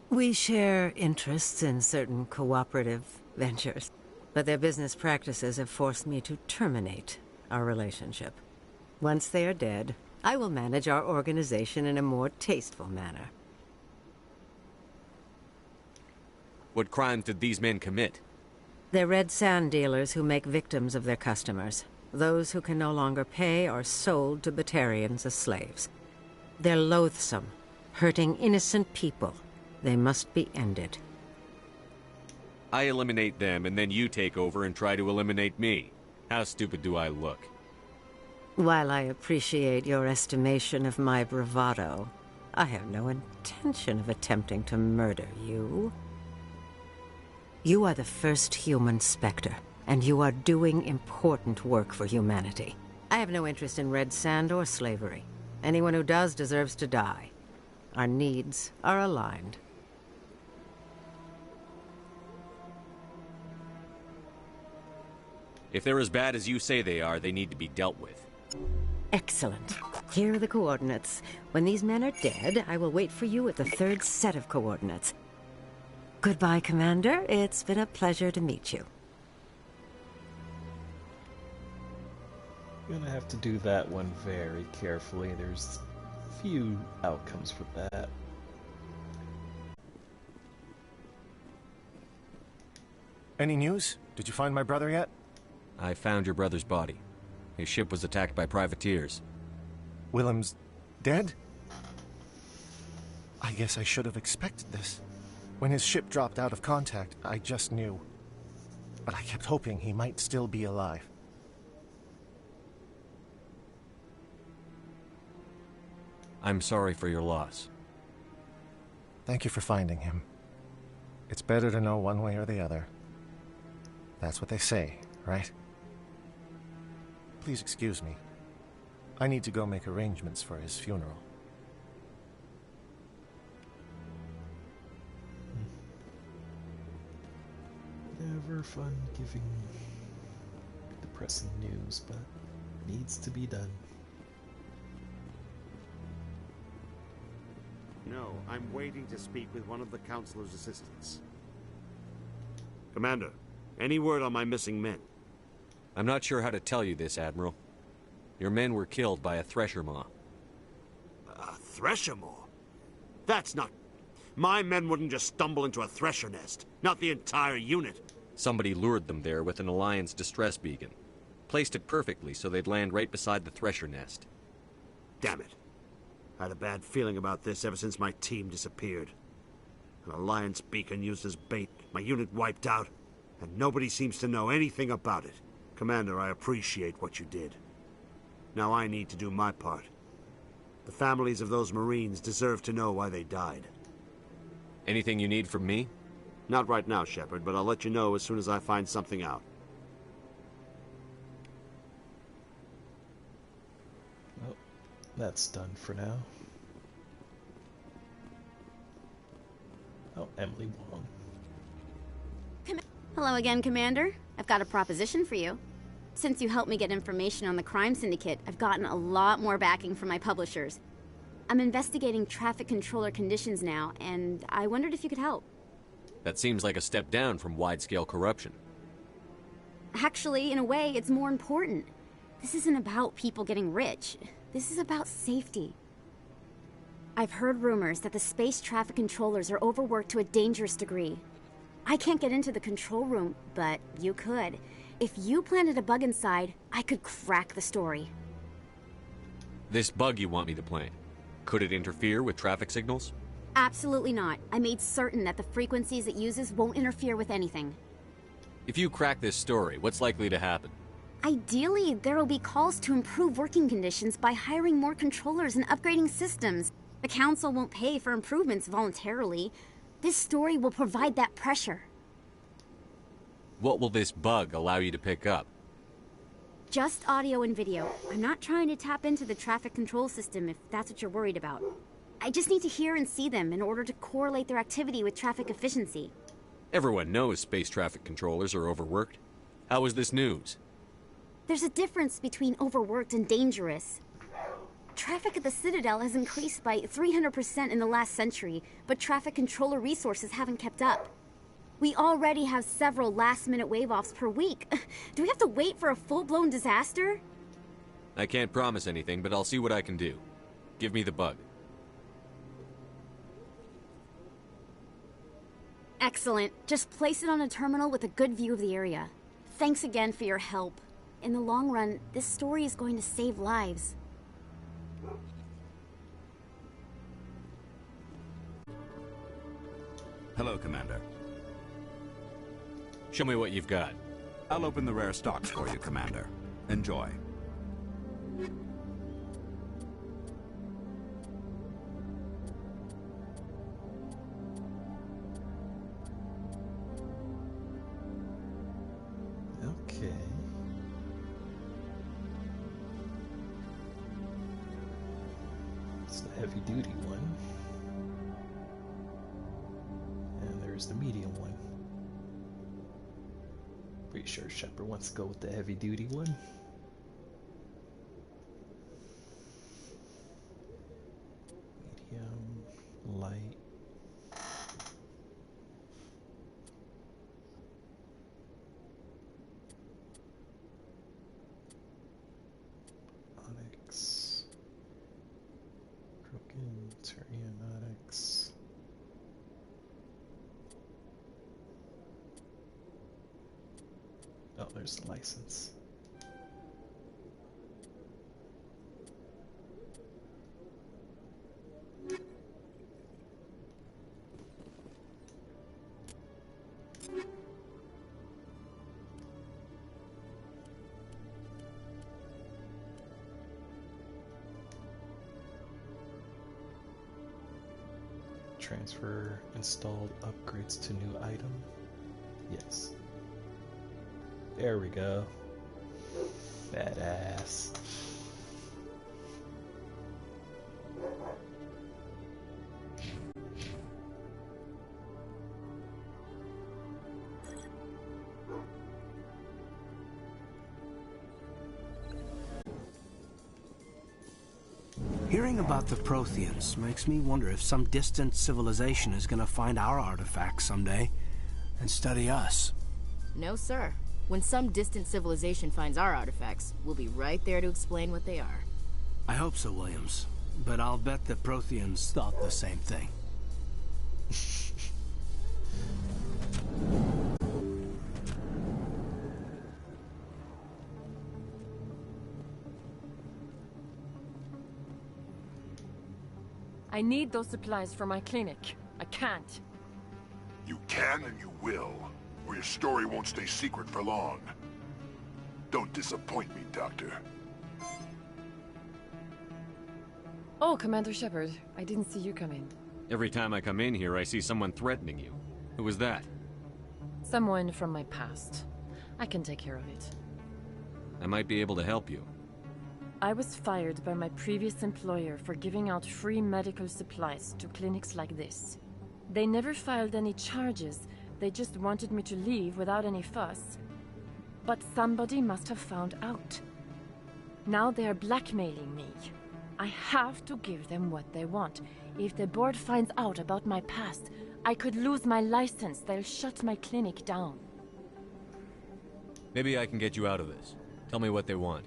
We share interests in certain cooperative ventures, but their business practices have forced me to terminate our relationship. Once they are dead, I will manage our organization in a more tasteful manner. What crimes did these men commit? They're red sand dealers who make victims of their customers. Those who can no longer pay are sold to Batarians as slaves. They're loathsome, hurting innocent people. They must be ended. I eliminate them, and then you take over and try to eliminate me. How stupid do I look? While I appreciate your estimation of my bravado, I have no intention of attempting to murder you. You are the first human Spectre, and you are doing important work for humanity. I have no interest in red sand or slavery. Anyone who does deserves to die. Our needs are aligned. If they're as bad as you say they are, they need to be dealt with. Excellent. Here are the coordinates. When these men are dead, I will wait for you at the third set of coordinates. Goodbye, Commander. It's been a pleasure to meet you. I'm gonna have to do that one very carefully. There's a few outcomes for that. Any news? Did you find my brother yet? I found your brother's body. His ship was attacked by privateers. Willem's dead? I guess I should have expected this. When his ship dropped out of contact, I just knew. But I kept hoping he might still be alive. I'm sorry for your loss. Thank you for finding him. It's better to know one way or the other. That's what they say, right? Please excuse me. I need to go make arrangements for his funeral. Never fun giving depressing news, but needs to be done. No, I'm waiting to speak with one of the Councilor's assistants. Commander, any word on my missing men? I'm not sure how to tell you this, Admiral. Your men were killed by a Thresher Maw. A Thresher Maw? That's not... My men wouldn't just stumble into a Thresher nest. Not the entire unit. Somebody lured them there with an Alliance distress beacon. Placed it perfectly so they'd land right beside the Thresher nest. Damn it. I had a bad feeling about this ever since my team disappeared. An Alliance beacon used as bait, my unit wiped out, and nobody seems to know anything about it. Commander, I appreciate what you did. Now I need to do my part. The families of those Marines deserve to know why they died. Anything you need from me? Not right now, Shepard, but I'll let you know as soon as I find something out. Well, that's done for now. Oh, Emily Wong. Hello again, Commander. I've got a proposition for you. Since you helped me get information on the crime syndicate, I've gotten a lot more backing from my publishers. I'm investigating traffic controller conditions now, and I wondered if you could help. That seems like a step down from wide-scale corruption. Actually, in a way, it's more important. This isn't about people getting rich. This is about safety. I've heard rumors that the space traffic controllers are overworked to a dangerous degree. I can't get into the control room, but you could. If you planted a bug inside, I could crack the story. This bug you want me to plant, could it interfere with traffic signals? Absolutely not. I made certain that the frequencies it uses won't interfere with anything. If you crack this story, what's likely to happen? Ideally, there will be calls to improve working conditions by hiring more controllers and upgrading systems. The Council won't pay for improvements voluntarily. This story will provide that pressure. What will this bug allow you to pick up? Just audio and video. I'm not trying to tap into the traffic control system if that's what you're worried about. I just need to hear and see them in order to correlate their activity with traffic efficiency. Everyone knows space traffic controllers are overworked. How is this news? There's a difference between overworked and dangerous. Traffic at the Citadel has increased by 300% in the last century, but traffic controller resources haven't kept up. We already have several last-minute wave-offs per week. Do we have to wait for a full-blown disaster? I can't promise anything, but I'll see what I can do. Give me the bug. Excellent. Just place it on a terminal with a good view of the area. Thanks again for your help. In the long run, this story is going to save lives. Hello, Commander. Show me what you've got. I'll open the rare stocks for you, Commander. Enjoy. Okay. It's the heavy-duty one. And there's the medium one. Pretty sure Shepard wants to go with the heavy-duty one. Medium, light. Onyx. Broken Turian Onyx. Oh, there's the license. Transfer installed upgrades to new item. Yes. There we go. Badass. Hearing about the Protheans makes me wonder if some distant civilization is gonna find our artifacts someday and study us. No, sir. When some distant civilization finds our artifacts, we'll be right there to explain what they are. I hope so, Williams. But I'll bet the Protheans thought the same thing. I need those supplies for my clinic. I can't. You can and you will, or your story won't stay secret for long. Don't disappoint me, Doctor. Oh, Commander Shepard, I didn't see you come in. Every time I come in here, I see someone threatening you. Who was that? Someone from my past. I can take care of it. I might be able to help you. I was fired by my previous employer for giving out free medical supplies to clinics like this. They never filed any charges, they just wanted me to leave without any fuss. But somebody must have found out. Now they are blackmailing me. I have to give them what they want. If the board finds out about my past, I could lose my license. They'll shut my clinic down. Maybe I can get you out of this. Tell me what they want.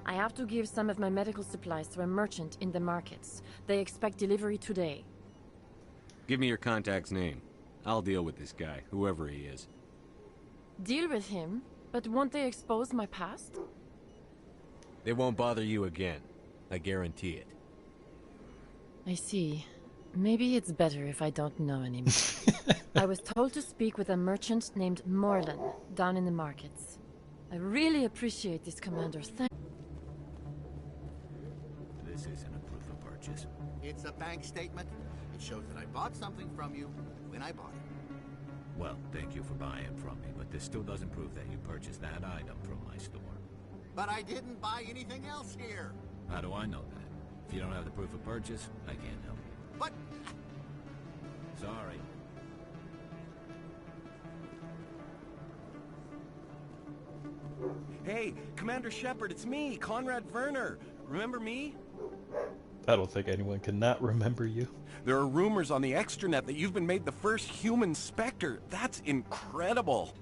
I have to give some of my medical supplies to a merchant in the markets. They expect delivery today. Give me your contact's name. I'll deal with this guy, whoever he is. Deal with him? But won't they expose my past? They won't bother you again. I guarantee it. I see. Maybe it's better if I don't know anymore. I was told to speak with a merchant named Morlan, down in the markets. I really appreciate this, Commander. This isn't a proof of purchase. It's a bank statement. It shows that I bought something from you when I bought it. Well, thank you for buying from me, but this still doesn't prove that you purchased that item from my store. But I didn't buy anything else here. How do I know that? If you don't have the proof of purchase, I can't help you. But... Sorry. Hey, Commander Shepard, it's me, Conrad Werner. Remember me? I don't think anyone can not remember you. There are rumors on the extranet that you've been made the first human Spectre. That's incredible.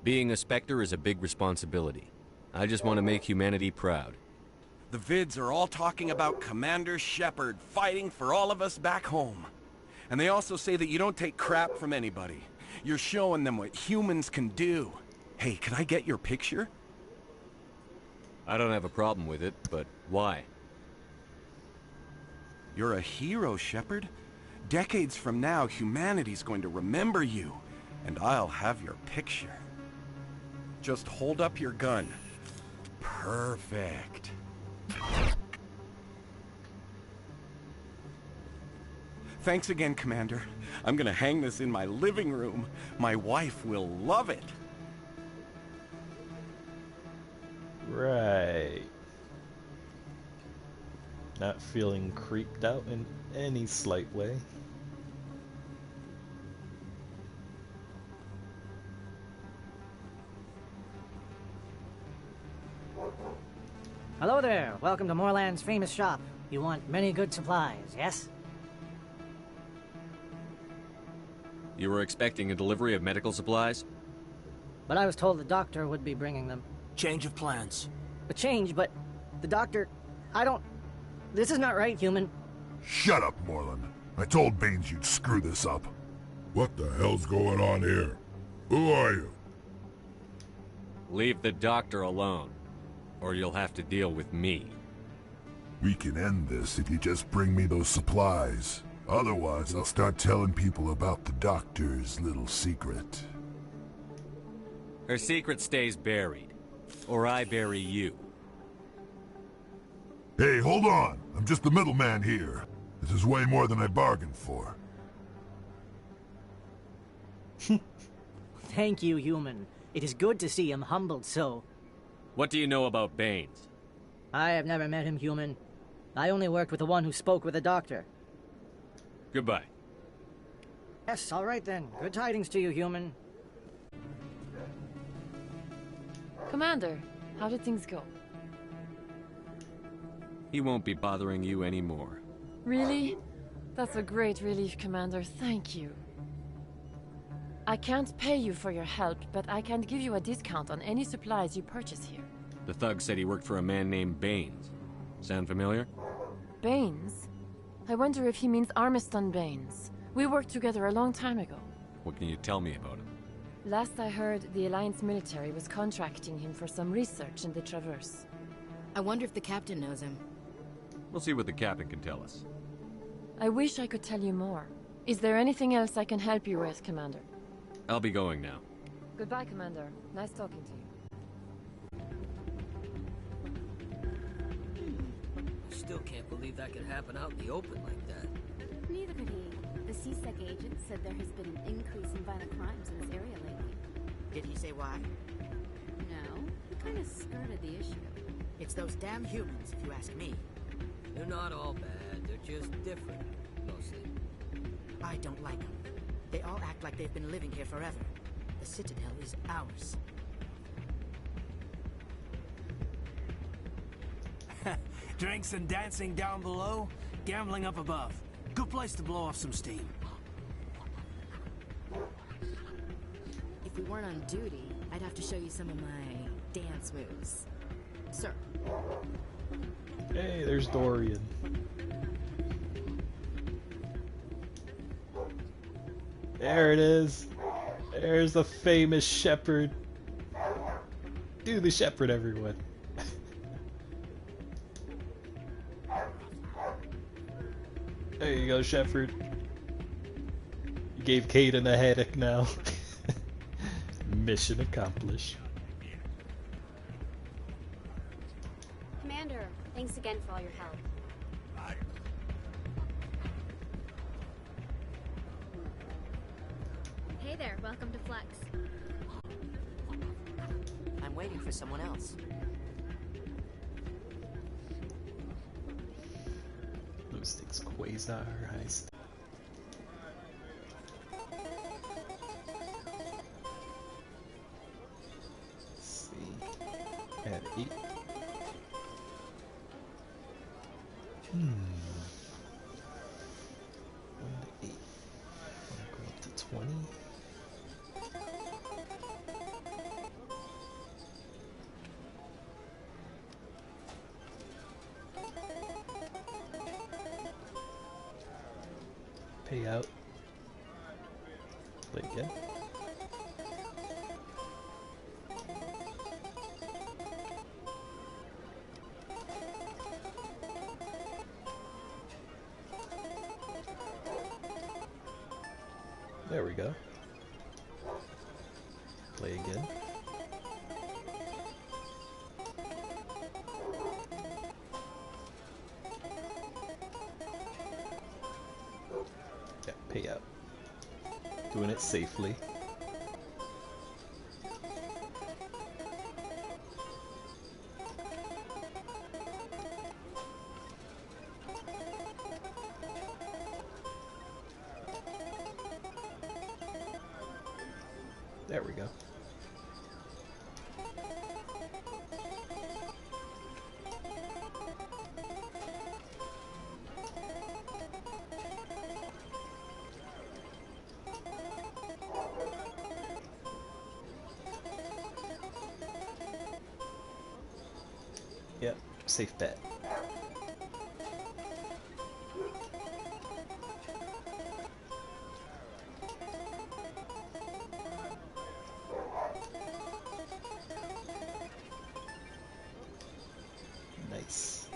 Being a Spectre is a big responsibility. I just want to make humanity proud. The vids are all talking about Commander Shepard fighting for all of us back home. And they also say that you don't take crap from anybody. You're showing them what humans can do. Hey, can I get your picture? I don't have a problem with it, but why? You're a hero, Shepard. Decades from now, humanity's going to remember you, and I'll have your picture. Just hold up your gun. Perfect. Thanks again, Commander. I'm gonna hang this in my living room. My wife will love it. Right. Not feeling creeped out in any slight way. Hello there. Welcome to Morlan's famous shop. You want many good supplies, yes? You were expecting a delivery of medical supplies? But I was told the doctor would be bringing them. Change of plans. A change, but the doctor... I don't... This is not right, human. Shut up, Morlan. I told Baines you'd screw this up. What the hell's going on here? Who are you? Leave the doctor alone, or you'll have to deal with me. We can end this if you just bring me those supplies. Otherwise, I'll start telling people about the doctor's little secret. Her secret stays buried, or I bury you. Hey, hold on! I'm just the middleman here. This is way more than I bargained for. Thank you, human. It is good to see him humbled so. What do you know about Baines? I have never met him, human. I only worked with the one who spoke with the doctor. Goodbye. Yes, all right then. Good tidings to you, human. Commander, how did things go? He won't be bothering you anymore. Really? That's a great relief, Commander. Thank you. I can't pay you for your help, but I can give you a discount on any supplies you purchase here. The thug said he worked for a man named Baines. Sound familiar? Baines? I wonder if he means Armiston Baines. We worked together a long time ago. What can you tell me about him? Last I heard, the Alliance military was contracting him for some research in the Traverse. I wonder if the captain knows him. We'll see what the captain can tell us. I wish I could tell you more. Is there anything else I can help you with, Commander? I'll be going now. Goodbye, Commander. Nice talking to you. I still can't believe that could happen out in the open like that. Neither could he. The CSEC agent said there has been an increase in violent crimes in this area lately. Did he say why? No, he kind of skirted the issue. It's those damn humans, if you ask me. They're not all bad. They're just different, mostly. I don't like them. They all act like they've been living here forever. The Citadel is ours. Drinks and dancing down below, gambling up above. Good place to blow off some steam. If we weren't on duty, I'd have to show you some of my dance moves. Sir. Hey, there's Dorian. There it is. There's the famous Shepard. Do the Shepard, everyone. There you go, Shepard. You gave Kaidan a headache now. Mission accomplished. Commander, thanks again for all your help. Hey there, welcome to Flex. I'm waiting for someone else. Blue Sticks Quasar heist. Let's see. Add 8. 1 to 8. Wanna go up to 20? Payout. Play again. There we go. Play again. Yeah, payout. Doing it safely. There we go. Yep, safe bet. Nice.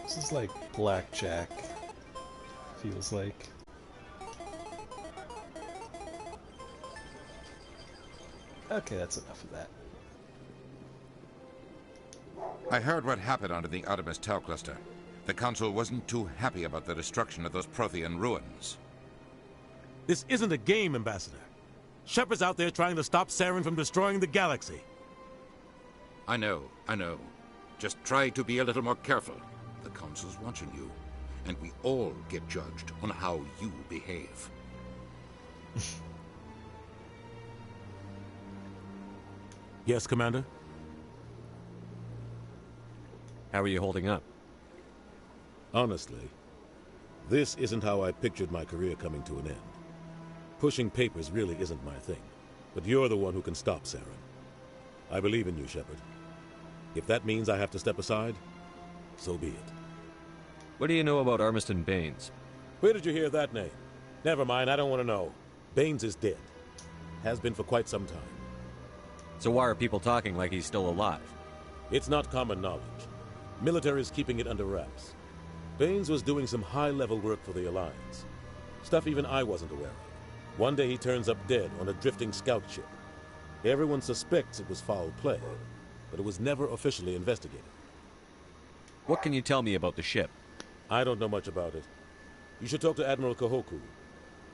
This is like blackjack, feels like. Okay, that's enough of that. I heard what happened under the Artemis Tau cluster. The Council wasn't too happy about the destruction of those Prothean ruins. This isn't a game, Ambassador. Shepard's out there trying to stop Saren from destroying the galaxy. I know. Just try to be a little more careful. The Council's watching you, and we all get judged on how you behave. Yes, Commander? How are you holding up? Honestly, this isn't how I pictured my career coming to an end. Pushing papers really isn't my thing, but you're the one who can stop Saren. I believe in you, Shepard. If that means I have to step aside, so be it. What do you know about Armiston Baines? Where did you hear that name? Never mind, I don't want to know. Baines is dead. Has been for quite some time. So why are people talking like he's still alive? It's not common knowledge. Military is keeping it under wraps. Baines was doing some high-level work for the Alliance. Stuff even I wasn't aware of. One day he turns up dead on a drifting scout ship. Everyone suspects it was foul play, but it was never officially investigated. What can you tell me about the ship? I don't know much about it. You should talk to Admiral Kahoku.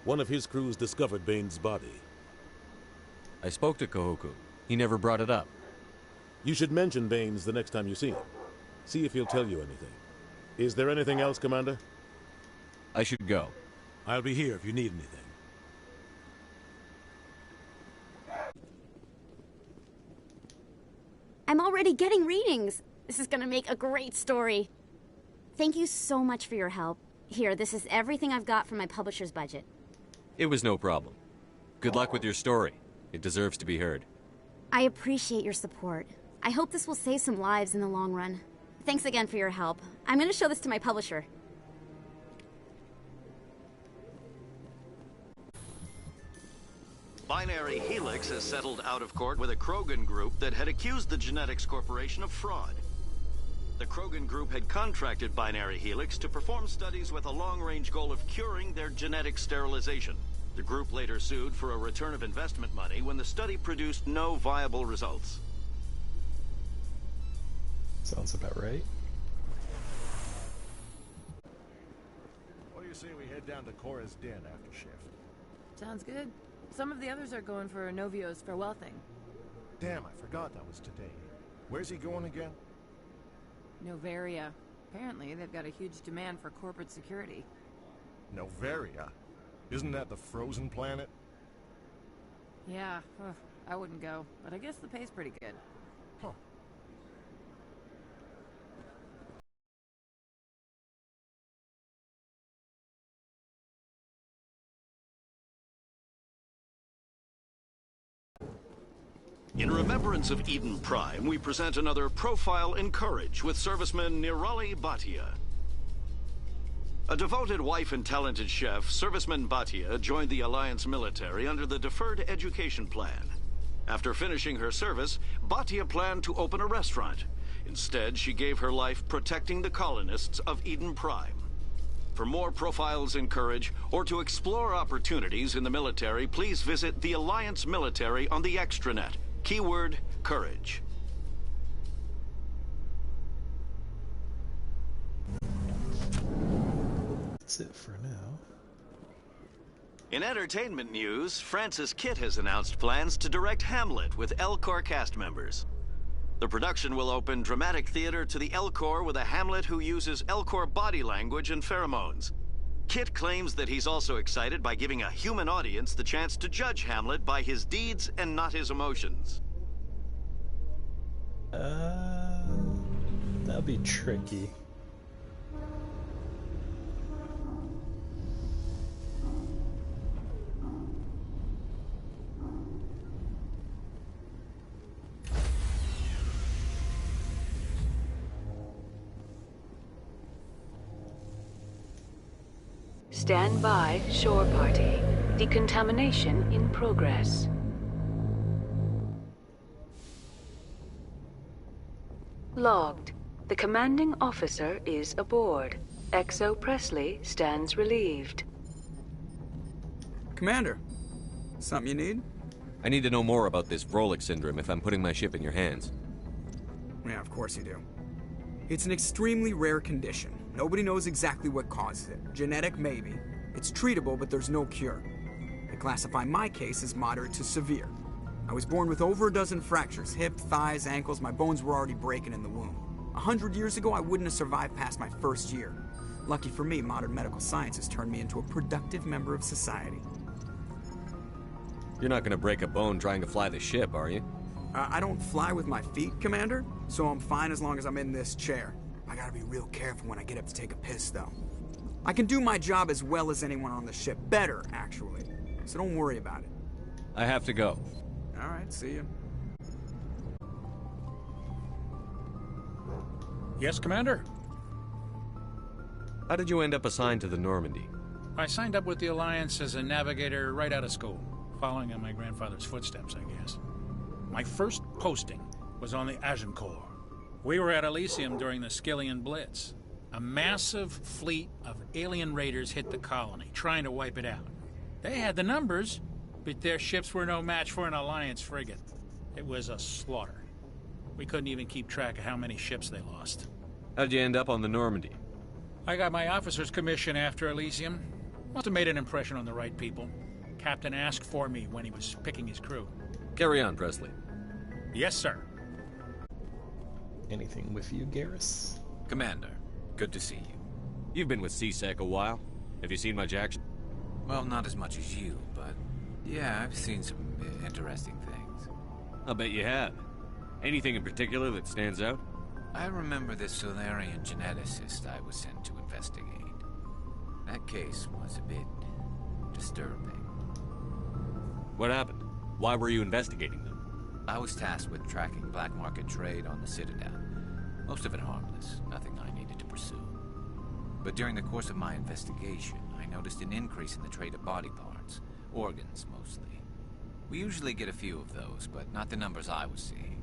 One of his crews discovered Baines' body. I spoke to Kahoku. He never brought it up. You should mention Baines the next time you see him. See if he'll tell you anything. Is there anything else, Commander? I should go. I'll be here if you need anything. I'm already getting readings. This is gonna make a great story. Thank you so much for your help. Here, this is everything I've got from my publisher's budget. It was no problem. Good luck with your story. It deserves to be heard. I appreciate your support. I hope this will save some lives in the long run. Thanks again for your help. I'm gonna show this to my publisher. Binary Helix has settled out of court with a Krogan group that had accused the Genetics Corporation of fraud. The Krogan group had contracted Binary Helix to perform studies with a long-range goal of curing their genetic sterilization. The group later sued for a return of investment money when the study produced no viable results. Sounds about right. What do you say we head down to Cora's den after shift? Sounds good. Some of the others are going for Novio's farewell thing. Damn, I forgot that was today. Where's he going again? Noveria. Apparently, they've got a huge demand for corporate security. Noveria? Isn't that the frozen planet? Yeah, I wouldn't go, but I guess the pay's pretty good. Huh. In remembrance of Eden Prime, we present another profile in courage with serviceman Nirali Bhatia. A devoted wife and talented chef, Serviceman Bhatia joined the Alliance military under the Deferred Education Plan. After finishing her service, Bhatia planned to open a restaurant. Instead, she gave her life protecting the colonists of Eden Prime. For more profiles in courage, or to explore opportunities in the military, please visit the Alliance military on the extranet. Keyword, courage. That's it for now. In entertainment news, Francis Kitt has announced plans to direct Hamlet with Elcor cast members. The production will open dramatic theater to the Elcor with a Hamlet who uses Elcor body language and pheromones. Kitt claims that he's also excited by giving a human audience the chance to judge Hamlet by his deeds and not his emotions. That'll be tricky. Stand by, shore party. Decontamination in progress. Logged. The commanding officer is aboard. Exo Presley stands relieved. Commander, something you need? I need to know more about this Vrolik syndrome if I'm putting my ship in your hands. Yeah, of course you do. It's an extremely rare condition. Nobody knows exactly what causes it. Genetic, maybe. It's treatable, but there's no cure. They classify my case as moderate to severe. I was born with over a dozen fractures, hip, thighs, ankles. My bones were already breaking in the womb. 100 years ago, I wouldn't have survived past my first year. Lucky for me, modern medical science has turned me into a productive member of society. You're not gonna break a bone trying to fly the ship, are you? I don't fly with my feet, Commander, so I'm fine as long as I'm in this chair. I gotta be real careful when I get up to take a piss, though. I can do my job as well as anyone on the ship. Better, actually. So don't worry about it. I have to go. All right, see you. Yes, Commander? How did you end up assigned to the Normandy? I signed up with the Alliance as a navigator right out of school, following in my grandfather's footsteps, I guess. My first posting was on the Agincourt. We were at Elysium during the Skillian Blitz. A massive fleet of alien raiders hit the colony, trying to wipe it out. They had the numbers, but their ships were no match for an Alliance frigate. It was a slaughter. We couldn't even keep track of how many ships they lost. How'd you end up on the Normandy? I got my officer's commission after Elysium. Must have made an impression on the right people. Captain asked for me when he was picking his crew. Carry on, Presley. Yes, sir. Anything with you, Garrus? Commander, good to see you. You've been with C-Sec a while. Have you seen much action? Well, not as much as you, but yeah, I've seen some interesting things. I'll bet you have. Anything in particular that stands out? I remember this Solarian geneticist I was sent to investigate. That case was a bit disturbing. What happened? Why were you investigating them? I was tasked with tracking black market trade on the Citadel. Most of it harmless, nothing I needed to pursue. But during the course of my investigation, I noticed an increase in the trade of body parts, organs mostly. We usually get a few of those, but not the numbers I was seeing.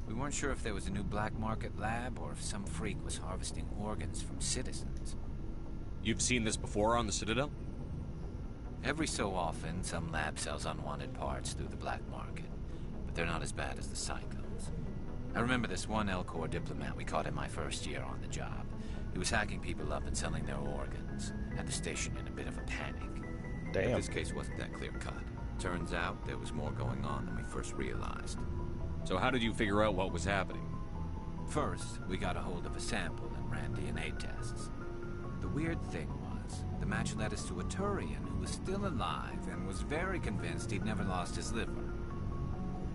We weren't sure if there was a new black market lab or if some freak was harvesting organs from citizens. You've seen this before on the Citadel? Every so often, some lab sells unwanted parts through the black market, but they're not as bad as the Cyclones. I remember this one Elcor diplomat we caught in my first year on the job. He was hacking people up and selling their organs. Had the station in a bit of a panic. Damn. But this case wasn't that clear-cut. Turns out there was more going on than we first realized. So how did you figure out what was happening? First, we got a hold of a sample and ran DNA tests. The weird thing was, the match led us to a Turian who was still alive and was very convinced he'd never lost his liver.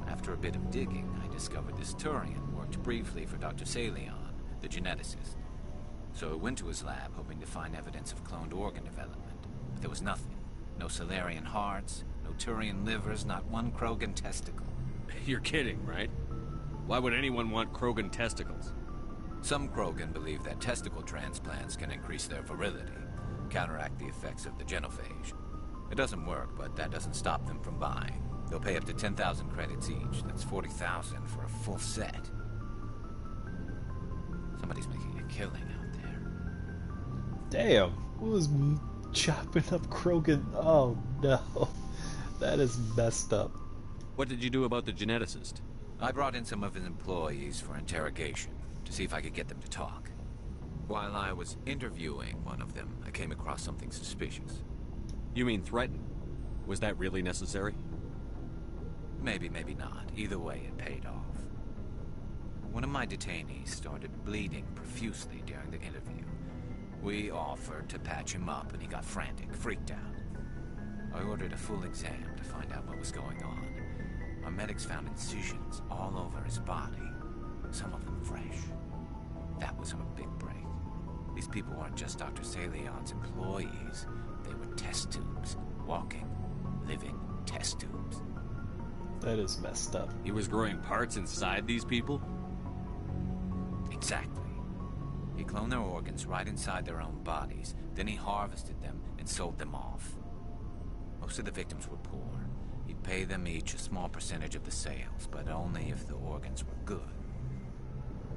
After a bit of digging, I discovered this Turian worked briefly for Dr. Salion, the geneticist. So I went to his lab hoping to find evidence of cloned organ development. But there was nothing. No Salarian hearts, no Turian livers, not one Krogan testicle. You're kidding, right? Why would anyone want Krogan testicles? Some Krogan believe that testicle transplants can increase their virility, counteract the effects of the genophage. It doesn't work, but that doesn't stop them from buying. They'll pay up to 10,000 credits each. That's 40,000 for a full set. Somebody's making a killing out there. Damn, who was chopping up Krogan? Oh no, that is messed up. What did you do about the geneticist? I brought in some of his employees for interrogation, to see if I could get them to talk. While I was interviewing one of them, I came across something suspicious. You mean threaten? Was that really necessary? Maybe, maybe not. Either way, it paid off. One of my detainees started bleeding profusely during the interview. We offered to patch him up, and he got frantic, freaked out. I ordered a full exam to find out what was going on. Our medics found incisions all over his body, some of them fresh. That was our big break. These people weren't just Dr. Salion's employees. They were test tubes. Walking, living test tubes. That is messed up. He was growing parts inside these people? Exactly. He cloned their organs right inside their own bodies. Then he harvested them and sold them off. Most of the victims were poor. He'd pay them each a small percentage of the sales, but only if the organs were good.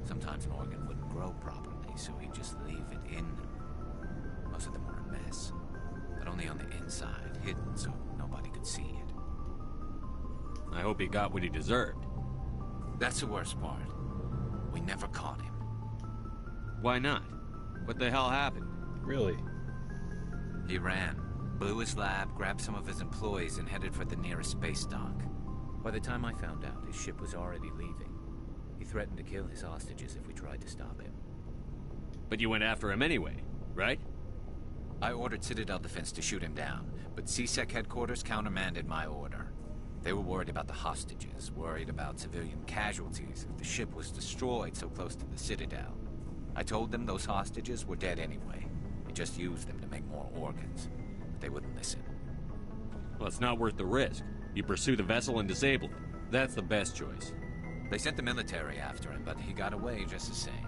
Sometimes an organ wouldn't grow properly, so he'd just leave it in them. Most of them were a mess, but only on the inside, hidden so nobody could see it. I hope he got what he deserved. That's the worst part. We never caught him. Why not? What the hell happened? Really? He ran, blew his lab, grabbed some of his employees, and headed for the nearest space dock. By the time I found out, his ship was already leaving. He threatened to kill his hostages if we tried to stop him. But you went after him anyway, right? I ordered Citadel Defense to shoot him down, but CSEC headquarters countermanded my order. They were worried about the hostages, worried about civilian casualties if the ship was destroyed so close to the Citadel. I told them those hostages were dead anyway. We just used them to make more organs. But they wouldn't listen. Well, it's not worth the risk. You pursue the vessel and disable it. That's the best choice. They sent the military after him, but he got away just the same.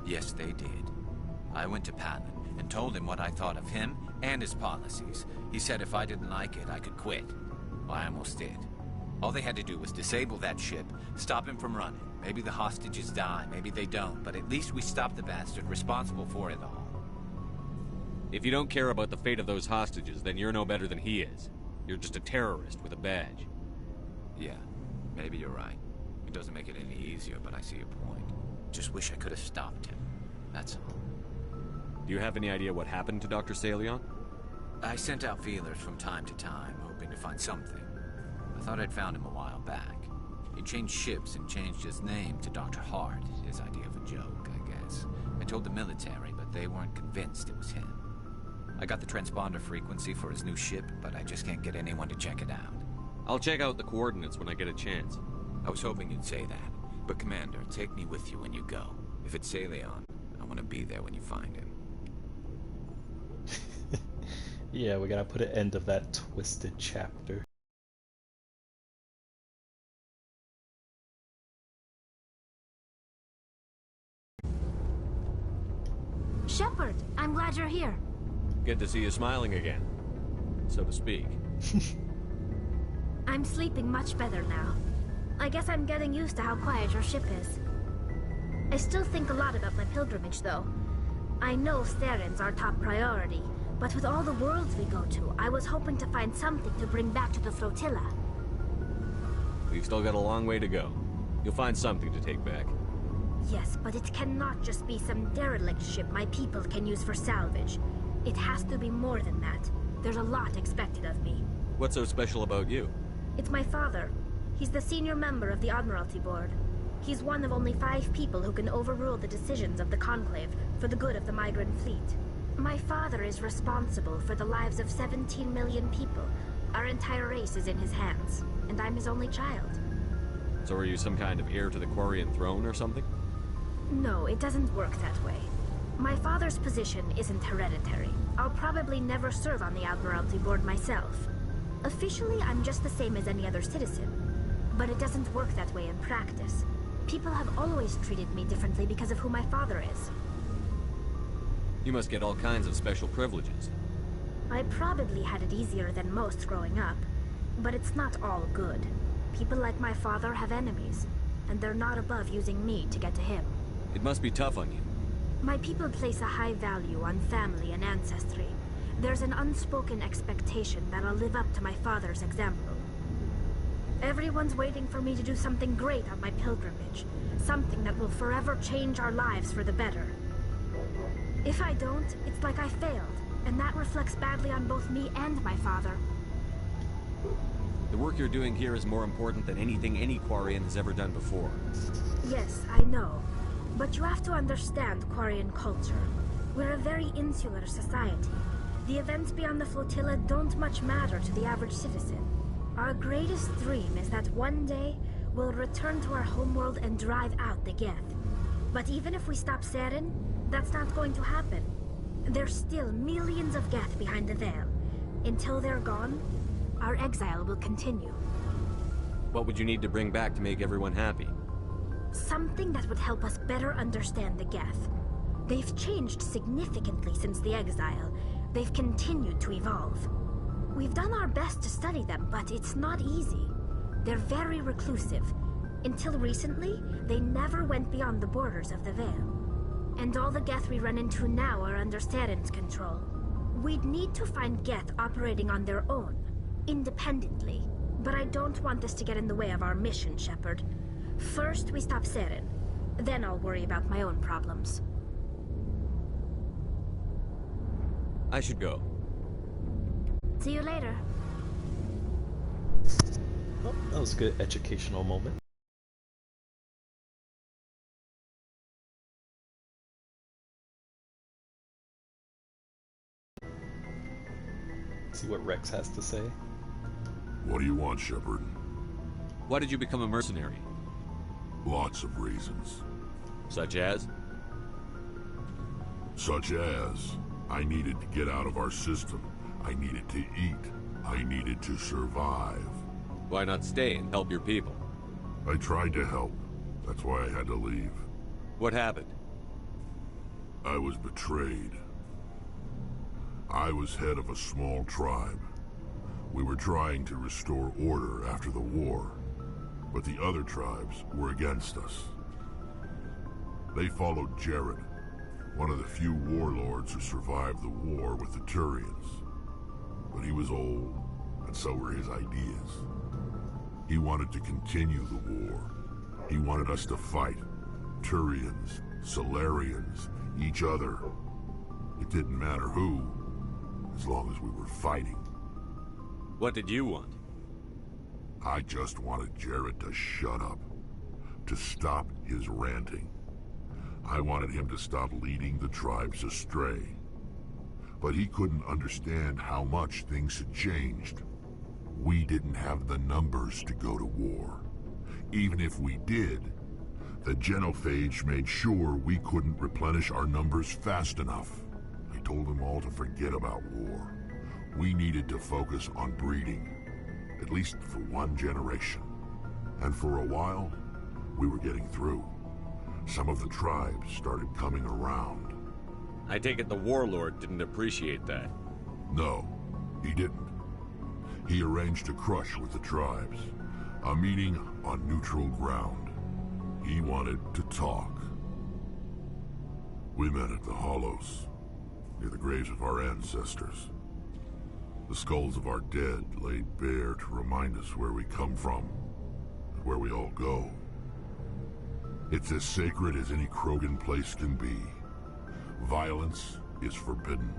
Yes, they did. I went to Palin and told him what I thought of him and his policies. He said if I didn't like it, I could quit. Well, I almost did. All they had to do was disable that ship, stop him from running. Maybe the hostages die, maybe they don't, but at least we stopped the bastard responsible for it all. If you don't care about the fate of those hostages, then you're no better than he is. You're just a terrorist with a badge. Yeah, maybe you're right. It doesn't make it any easier, but I see your point. Just wish I could have stopped him. That's all. Do you have any idea what happened to Dr. Salion? I sent out feelers from time to time, hoping to find something. I thought I'd found him a while back. He changed ships and changed his name to Dr. Hart, his idea of a joke, I guess. I told the military, but they weren't convinced it was him. I got the transponder frequency for his new ship, but I just can't get anyone to check it out. I'll check out the coordinates when I get a chance. I was hoping you'd say that. But Commander, take me with you when you go. If it's Salion, I want to be there when you find him. Yeah, we gotta put an end of that twisted chapter. Shepard, I'm glad you're here. Good to see you smiling again, so to speak. I'm sleeping much better now. I guess I'm getting used to how quiet your ship is. I still think a lot about my pilgrimage, though. I know Theron's our top priority, but with all the worlds we go to, I was hoping to find something to bring back to the flotilla. We've still got a long way to go. You'll find something to take back. Yes, but it cannot just be some derelict ship my people can use for salvage. It has to be more than that. There's a lot expected of me. What's so special about you? It's my father. He's the senior member of the Admiralty Board. He's one of only 5 people who can overrule the decisions of the Conclave for the good of the migrant fleet. My father is responsible for the lives of 17 million people. Our entire race is in his hands, and I'm his only child. So are you some kind of heir to the Quarian throne or something? No, it doesn't work that way. My father's position isn't hereditary. I'll probably never serve on the Admiralty Board myself. Officially, I'm just the same as any other citizen. But it doesn't work that way in practice. People have always treated me differently because of who my father is. You must get all kinds of special privileges. I probably had it easier than most growing up, but it's not all good. People like my father have enemies, and they're not above using me to get to him. It must be tough on you. My people place a high value on family and ancestry. There's an unspoken expectation that I'll live up to my father's example. Everyone's waiting for me to do something great on my pilgrimage, something that will forever change our lives for the better. If I don't, it's like I failed, and that reflects badly on both me and my father. The work you're doing here is more important than anything any Quarian has ever done before. Yes, I know. But you have to understand Quarian culture. We're a very insular society. The events beyond the flotilla don't much matter to the average citizen. Our greatest dream is that one day we'll return to our homeworld and drive out the Geth. But even if we stop Saren, that's not going to happen. There's still millions of Geth behind the veil. Until they're gone, our exile will continue. What would you need to bring back to make everyone happy? Something that would help us better understand the Geth. They've changed significantly since the exile. They've continued to evolve. We've done our best to study them, but it's not easy. They're very reclusive. Until recently, they never went beyond the borders of the Veil. And all the Geth we run into now are under Saren's control. We'd need to find Geth operating on their own, independently. But I don't want this to get in the way of our mission, Shepard. First, we stop Saren. Then I'll worry about my own problems. I should go. See you later. Well, that was a good educational moment. See what Rex has to say. What do you want, Shepard? Why did you become a mercenary? Lots of reasons. Such as? Such as, I needed to get out of our system. I needed to eat. I needed to survive. Why not stay and help your people? I tried to help. That's why I had to leave. What happened? I was betrayed. I was head of a small tribe. We were trying to restore order after the war, but the other tribes were against us. They followed Jared, one of the few warlords who survived the war with the Turians. But he was old, and so were his ideas. He wanted to continue the war. He wanted us to fight. Turians, Solarians, each other. It didn't matter who, as long as we were fighting. What did you want? I just wanted Jared to shut up, to stop his ranting. I wanted him to stop leading the tribes astray. But he couldn't understand how much things had changed. We didn't have the numbers to go to war. Even if we did, the Genophage made sure we couldn't replenish our numbers fast enough. I told them all to forget about war. We needed to focus on breeding, at least for one generation. And for a while, we were getting through. Some of the tribes started coming around. I take it the Warlord didn't appreciate that. No, he didn't. He arranged a crush with the tribes. A meeting on neutral ground. He wanted to talk. We met at the Hollows, near the graves of our ancestors. The skulls of our dead laid bare to remind us where we come from, and where we all go. It's as sacred as any Krogan place can be. Violence is forbidden.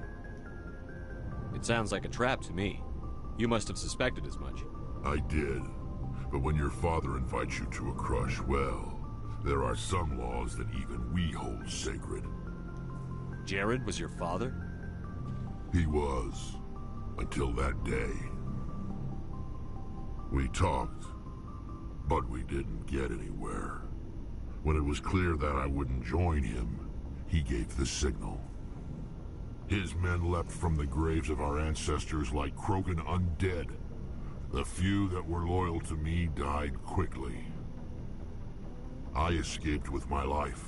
It sounds like a trap to me. You must have suspected as much. I did. But when your father invites you to a crush, well, there are some laws that even we hold sacred. Jared was your father? He was. Until that day. We talked, but we didn't get anywhere. When it was clear that I wouldn't join him, he gave the signal. His men leapt from the graves of our ancestors like Krogan undead. The few that were loyal to me died quickly. I escaped with my life,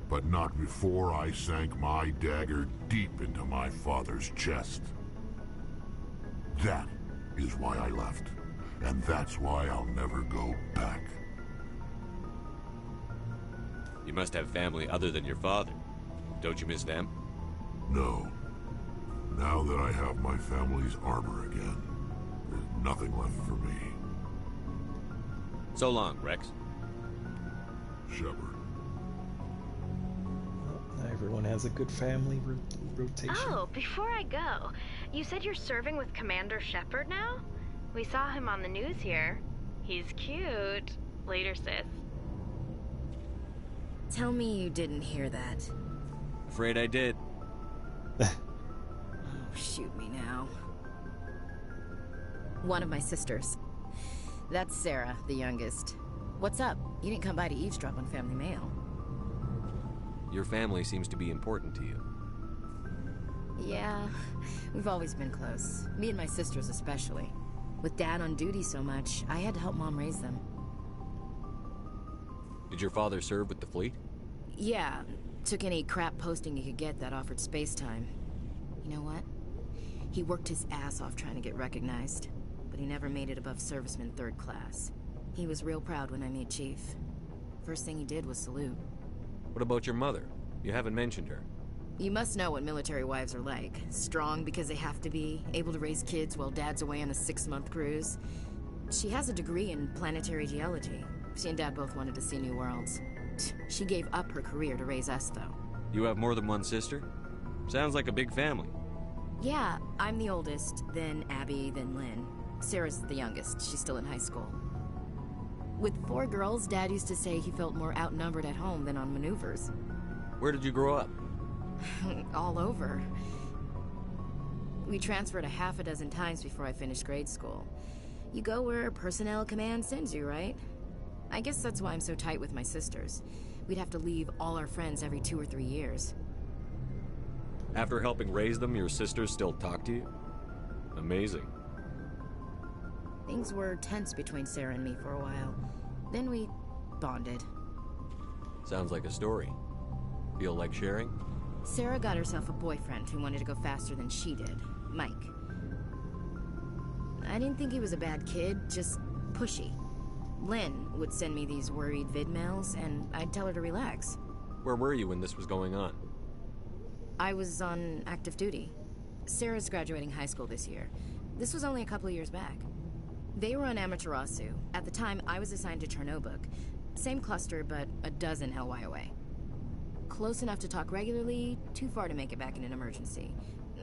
but not before I sank my dagger deep into my father's chest. That is why I left, and that's why I'll never go back. You must have family other than your father. Don't you miss them? No. Now that I have my family's armor again, there's nothing left for me. So long, Rex. Shepard. Well, now everyone has a good family rotation. Oh, before I go, you said you're serving with Commander Shepard now? We saw him on the news here. He's cute. Later, sis. Tell me you didn't hear that. Afraid I did. Oh, shoot me now. One of my sisters. That's Sarah, the youngest. What's up? You didn't come by to eavesdrop on family mail. Your family seems to be important to you. Yeah, we've always been close. Me and my sisters especially. With Dad on duty so much, I had to help Mom raise them. Did your father serve with the fleet? Yeah, took any crap posting he could get that offered space time. You know what? He worked his ass off trying to get recognized, but he never made it above serviceman 3rd class. He was real proud when I made chief. First thing he did was salute. What about your mother? You haven't mentioned her. You must know what military wives are like. Strong because they have to be, able to raise kids while Dad's away on a 6-month cruise. She has a degree in planetary geology. She and Dad both wanted to see new worlds. She gave up her career to raise us, though. You have more than one sister? Sounds like a big family. Yeah, I'm the oldest, then Abby, then Lynn. Sarah's the youngest. She's still in high school. With 4 girls, Dad used to say he felt more outnumbered at home than on maneuvers. Where did you grow up? All over. We transferred a half a dozen times before I finished grade school. You go where personnel command sends you, right? I guess that's why I'm so tight with my sisters. We'd have to leave all our friends every 2 or 3 years. After helping raise them, your sisters still talk to you? Amazing. Things were tense between Sarah and me for a while. Then we bonded. Sounds like a story. Feel like sharing? Sarah got herself a boyfriend who wanted to go faster than she did, Mike. I didn't think he was a bad kid, just pushy. Lynn would send me these worried vid mails, and I'd tell her to relax. Where were you when this was going on? I was on active duty. Sarah's graduating high school this year. This was only a couple of years back. They were on Amaterasu. At the time, I was assigned to Chernobog. Same cluster, but a dozen LY away. Close enough to talk regularly, too far to make it back in an emergency.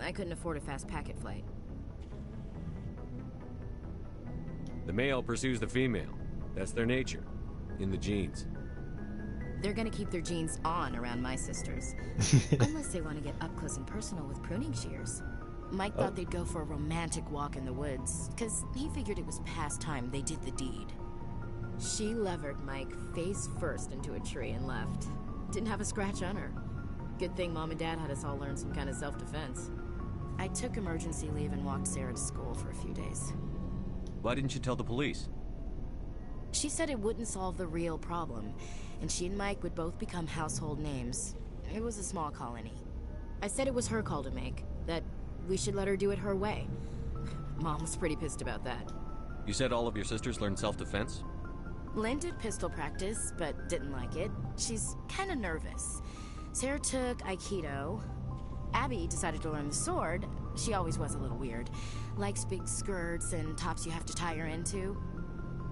I couldn't afford a fast packet flight. The male pursues the female. That's their nature. In the genes. They're gonna keep their genes on around my sisters. Unless they want to get up close and personal with pruning shears. Mike thought they'd go for a romantic walk in the woods, because he figured it was past time they did the deed. She levered Mike face first into a tree and left. Didn't have a scratch on her. Good thing Mom and Dad had us all learn some kind of self-defense. I took emergency leave and walked Sarah to school for a few days. Why didn't you tell the police? She said it wouldn't solve the real problem, and she and Mike would both become household names. It was a small colony. I said it was her call to make, that we should let her do it her way. Mom was pretty pissed about that. You said all of your sisters learned self-defense? Lynn did pistol practice, but didn't like it. She's kind of nervous. Sarah took Aikido. Abby decided to learn the sword. She always was a little weird. Likes big skirts and tops you have to tie her into.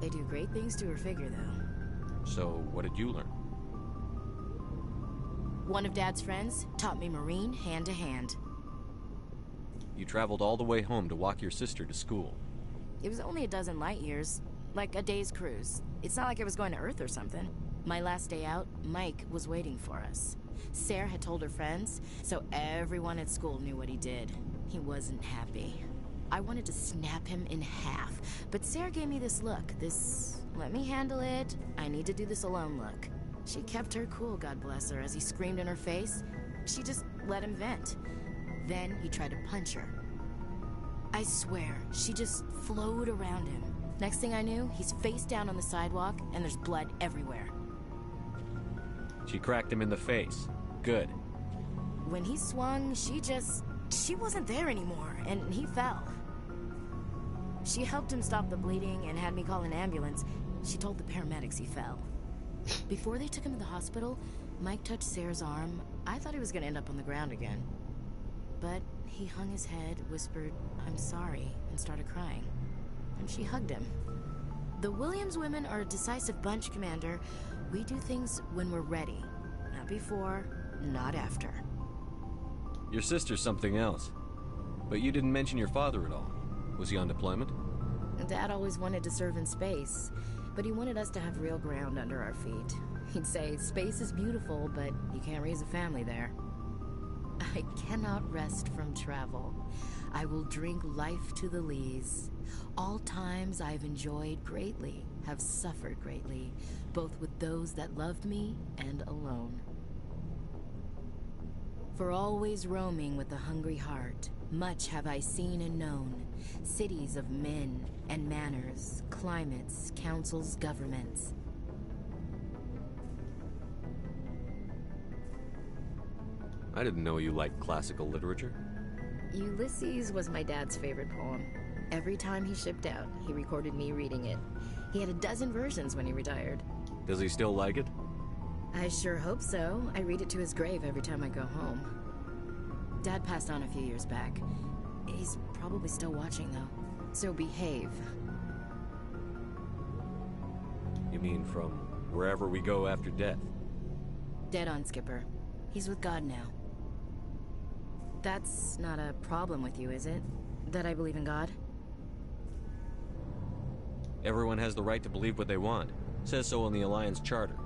They do great things to her figure, though. So, what did you learn? One of Dad's friends taught me Marine hand to hand. You traveled all the way home to walk your sister to school. It was only a dozen light years, like a day's cruise. It's not like I was going to Earth or something. My last day out, Mike was waiting for us. Sarah had told her friends, so everyone at school knew what he did. He wasn't happy. I wanted to snap him in half, but Sarah gave me this look, this let me handle it, I need to do this alone look. She kept her cool, God bless her, as he screamed in her face. She just let him vent. Then he tried to punch her. I swear, she just flowed around him. Next thing I knew, he's face down on the sidewalk, and there's blood everywhere. She cracked him in the face. Good. When he swung, she wasn't there anymore, and he fell. She helped him stop the bleeding and had me call an ambulance. She told the paramedics he fell. Before they took him to the hospital, Mike touched Sarah's arm. I thought he was going to end up on the ground again. But he hung his head, whispered, "I'm sorry," and started crying. And she hugged him. The Williams women are a decisive bunch, Commander. We do things when we're ready. Not before, not after. Your sister's something else. But you didn't mention your father at all. Was he on deployment? Dad always wanted to serve in space, but he wanted us to have real ground under our feet. He'd say, space is beautiful, but you can't raise a family there. I cannot rest from travel. I will drink life to the lees. All times I've enjoyed greatly, have suffered greatly, both with those that loved me and alone. For always roaming with a hungry heart, much have I seen and known, cities of men and manners, climates, councils, governments. I didn't know you liked classical literature. Ulysses was my dad's favorite poem. Every time he shipped out, he recorded me reading it. He had a dozen versions when he retired. Does he still like it? I sure hope so. I read it to his grave every time I go home. Dad passed on a few years back. He's probably still watching, though. So behave. You mean from wherever we go after death? Dead on, Skipper. He's with God now. That's not a problem with you, is it? That I believe in God? Everyone has the right to believe what they want. Says so in the Alliance Charter.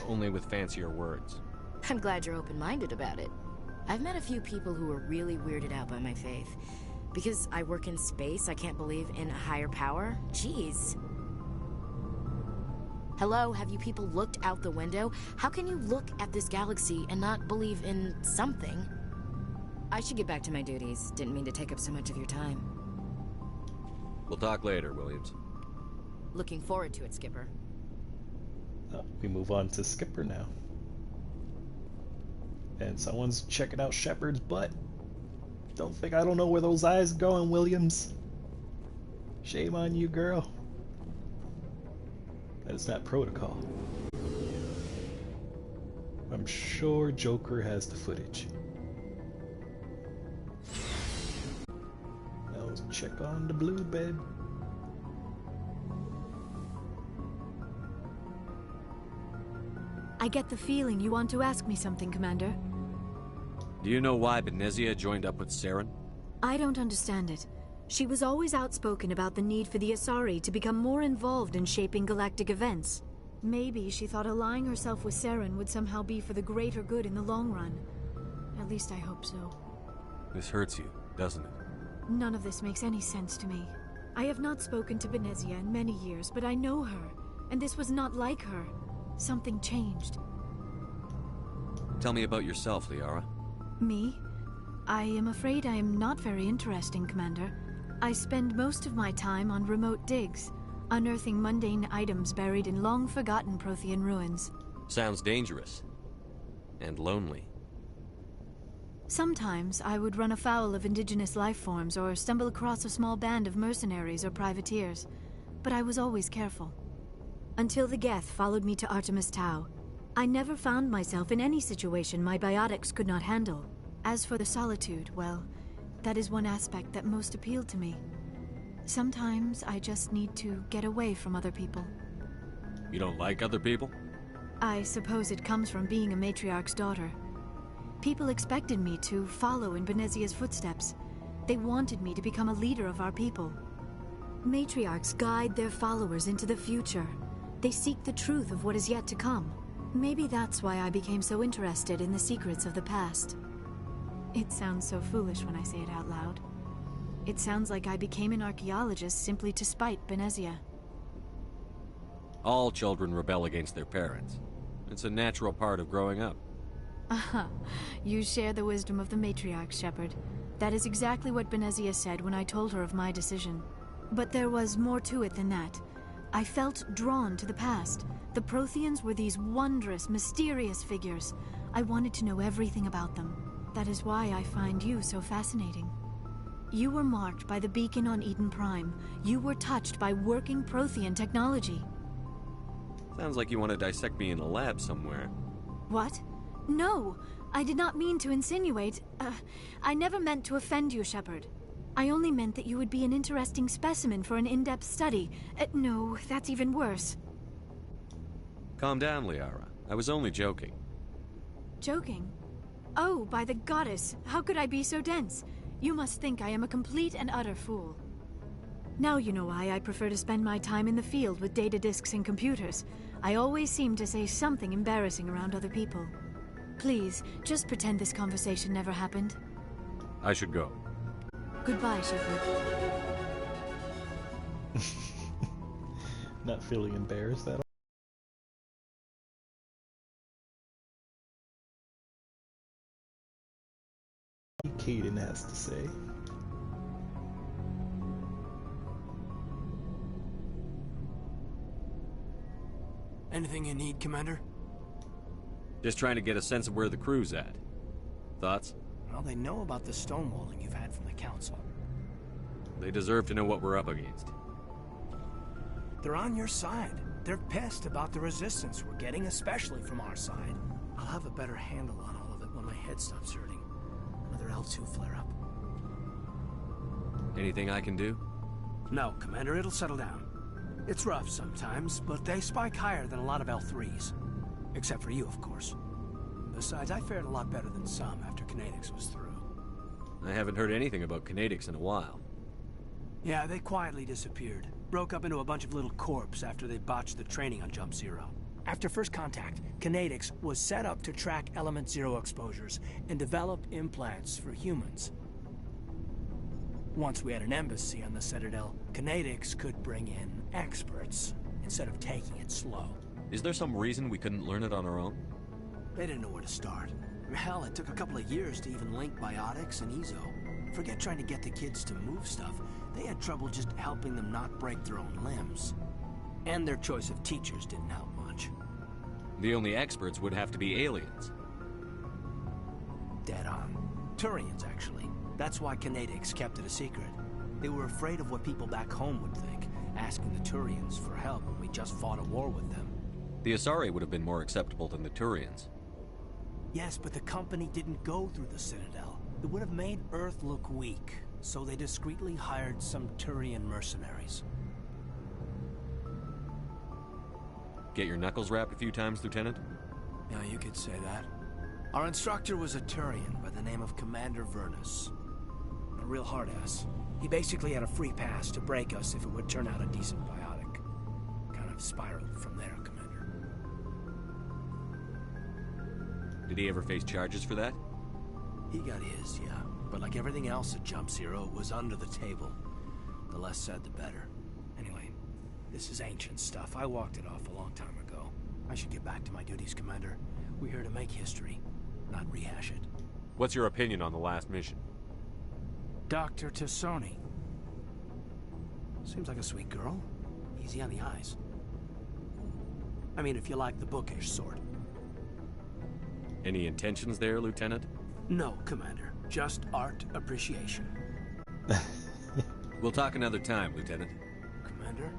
Only with fancier words. I'm glad you're open-minded about it. I've met a few people who are really weirded out by my faith. Because I work in space, I can't believe in a higher power? Jeez. Hello, have you people looked out the window? How can you look at this galaxy and not believe in something? I should get back to my duties. Didn't mean to take up so much of your time. We'll talk later, Williams. Looking forward to it, Skipper. We move on to Skipper now. And someone's checking out Shepard's butt. Don't think I don't know where those eyes are going, Williams. Shame on you, girl. That is not protocol. I'm sure Joker has the footage. Now let's check on the blue bed. I get the feeling you want to ask me something, Commander. Do you know why Benezia joined up with Saren? I don't understand it. She was always outspoken about the need for the Asari to become more involved in shaping galactic events. Maybe she thought allying herself with Saren would somehow be for the greater good in the long run. At least I hope so. This hurts you, doesn't it? None of this makes any sense to me. I have not spoken to Benezia in many years, but I know her, and this was not like her. Something changed. Tell me about yourself, Liara. Me? I am afraid I am not very interesting, Commander. I spend most of my time on remote digs, unearthing mundane items buried in long-forgotten Prothean ruins. Sounds dangerous. And lonely. Sometimes I would run afoul of indigenous life forms or stumble across a small band of mercenaries or privateers, but I was always careful. Until the Geth followed me to Artemis Tau, I never found myself in any situation my biotics could not handle. As for the solitude, well, that is one aspect that most appealed to me. Sometimes I just need to get away from other people. You don't like other people? I suppose it comes from being a matriarch's daughter. People expected me to follow in Benezia's footsteps. They wanted me to become a leader of our people. Matriarchs guide their followers into the future. They seek the truth of what is yet to come. Maybe that's why I became so interested in the secrets of the past. It sounds so foolish when I say it out loud. It sounds like I became an archaeologist simply to spite Benezia. All children rebel against their parents. It's a natural part of growing up. Aha, you share the wisdom of the matriarch, Shepard. That is exactly what Benezia said when I told her of my decision. But there was more to it than that. I felt drawn to the past. The Protheans were these wondrous, mysterious figures. I wanted to know everything about them. That is why I find you so fascinating. You were marked by the beacon on Eden Prime. You were touched by working Prothean technology. Sounds like you want to dissect me in a lab somewhere. What? No, I did not mean to insinuate. I never meant to offend you, Shepard. I only meant that you would be an interesting specimen for an in-depth study. No, that's even worse. Calm down, Liara. I was only joking. Joking? Oh, by the goddess, how could I be so dense? You must think I am a complete and utter fool. Now you know why I prefer to spend my time in the field with data disks and computers. I always seem to say something embarrassing around other people. Please, just pretend this conversation never happened. I should go. Goodbye, Shepard. Not feeling embarrassed at all? Kaidan has to say. Anything you need, Commander? Just trying to get a sense of where the crew's at. Thoughts? Well, they know about the stonewalling you've had from the Council. They deserve to know what we're up against. They're on your side. They're pissed about the resistance we're getting, especially from our side. I'll have a better handle on all of it when my head stops hurting. Another L2 flare-up. Anything I can do? No, Commander, it'll settle down. It's rough sometimes, but they spike higher than a lot of L3s. Except for you, of course. Besides, I fared a lot better than some after Kinetics was through. I haven't heard anything about Kinetics in a while. Yeah, they quietly disappeared. Broke up into a bunch of little corps after they botched the training on Jump Zero. After first contact, Kinetics was set up to track Element Zero exposures and develop implants for humans. Once we had an embassy on the Citadel, Kinetics could bring in experts instead of taking it slow. Is there some reason we couldn't learn it on our own? They didn't know where to start. Hell, it took a couple of years to even link biotics and Ezo. Forget trying to get the kids to move stuff. They had trouble just helping them not break their own limbs. And their choice of teachers didn't help much. The only experts would have to be aliens. Dead on. Turians, actually. That's why Kinetics kept it a secret. They were afraid of what people back home would think, asking the Turians for help when we just fought a war with them. The Asari would have been more acceptable than the Turians. Yes, but the company didn't go through the Citadel. It would have made Earth look weak, so they discreetly hired some Turian mercenaries. Get your knuckles rapped a few times, Lieutenant? Yeah, you could say that. Our instructor was a Turian by the name of Commander Vernus. A real hard-ass. He basically had a free pass to break us if it would turn out a decent biotic. Kind of spiraled from there, Commander. Did he ever face charges for that? He got his, yeah. But like everything else at Jump Zero, it was under the table. The less said, the better. Anyway, this is ancient stuff. I walked it off a long time ago. I should get back to my duties, Commander. We're here to make history, not rehash it. What's your opinion on the last mission? Dr. T'Soni. Seems like a sweet girl. Easy on the eyes. I mean, if you like the bookish sort. Any intentions there, Lieutenant? No, Commander. Just art appreciation. We'll talk another time, Lieutenant. Commander?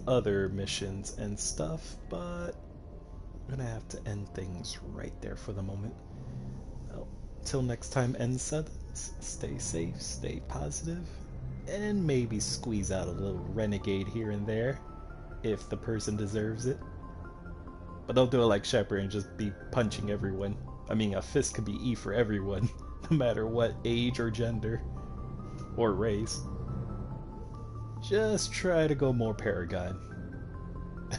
Other missions and stuff, but I'm gonna have to end things right there for the moment. Well, till next time, N7s, stay safe, stay positive, and maybe squeeze out a little renegade here and there, if the person deserves it. But don't do it like Shepard and just be punching everyone. I mean, a fist could be E for everyone, no matter what age or gender, or race. Just try to go more Paragon.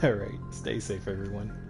Alright, stay safe everyone.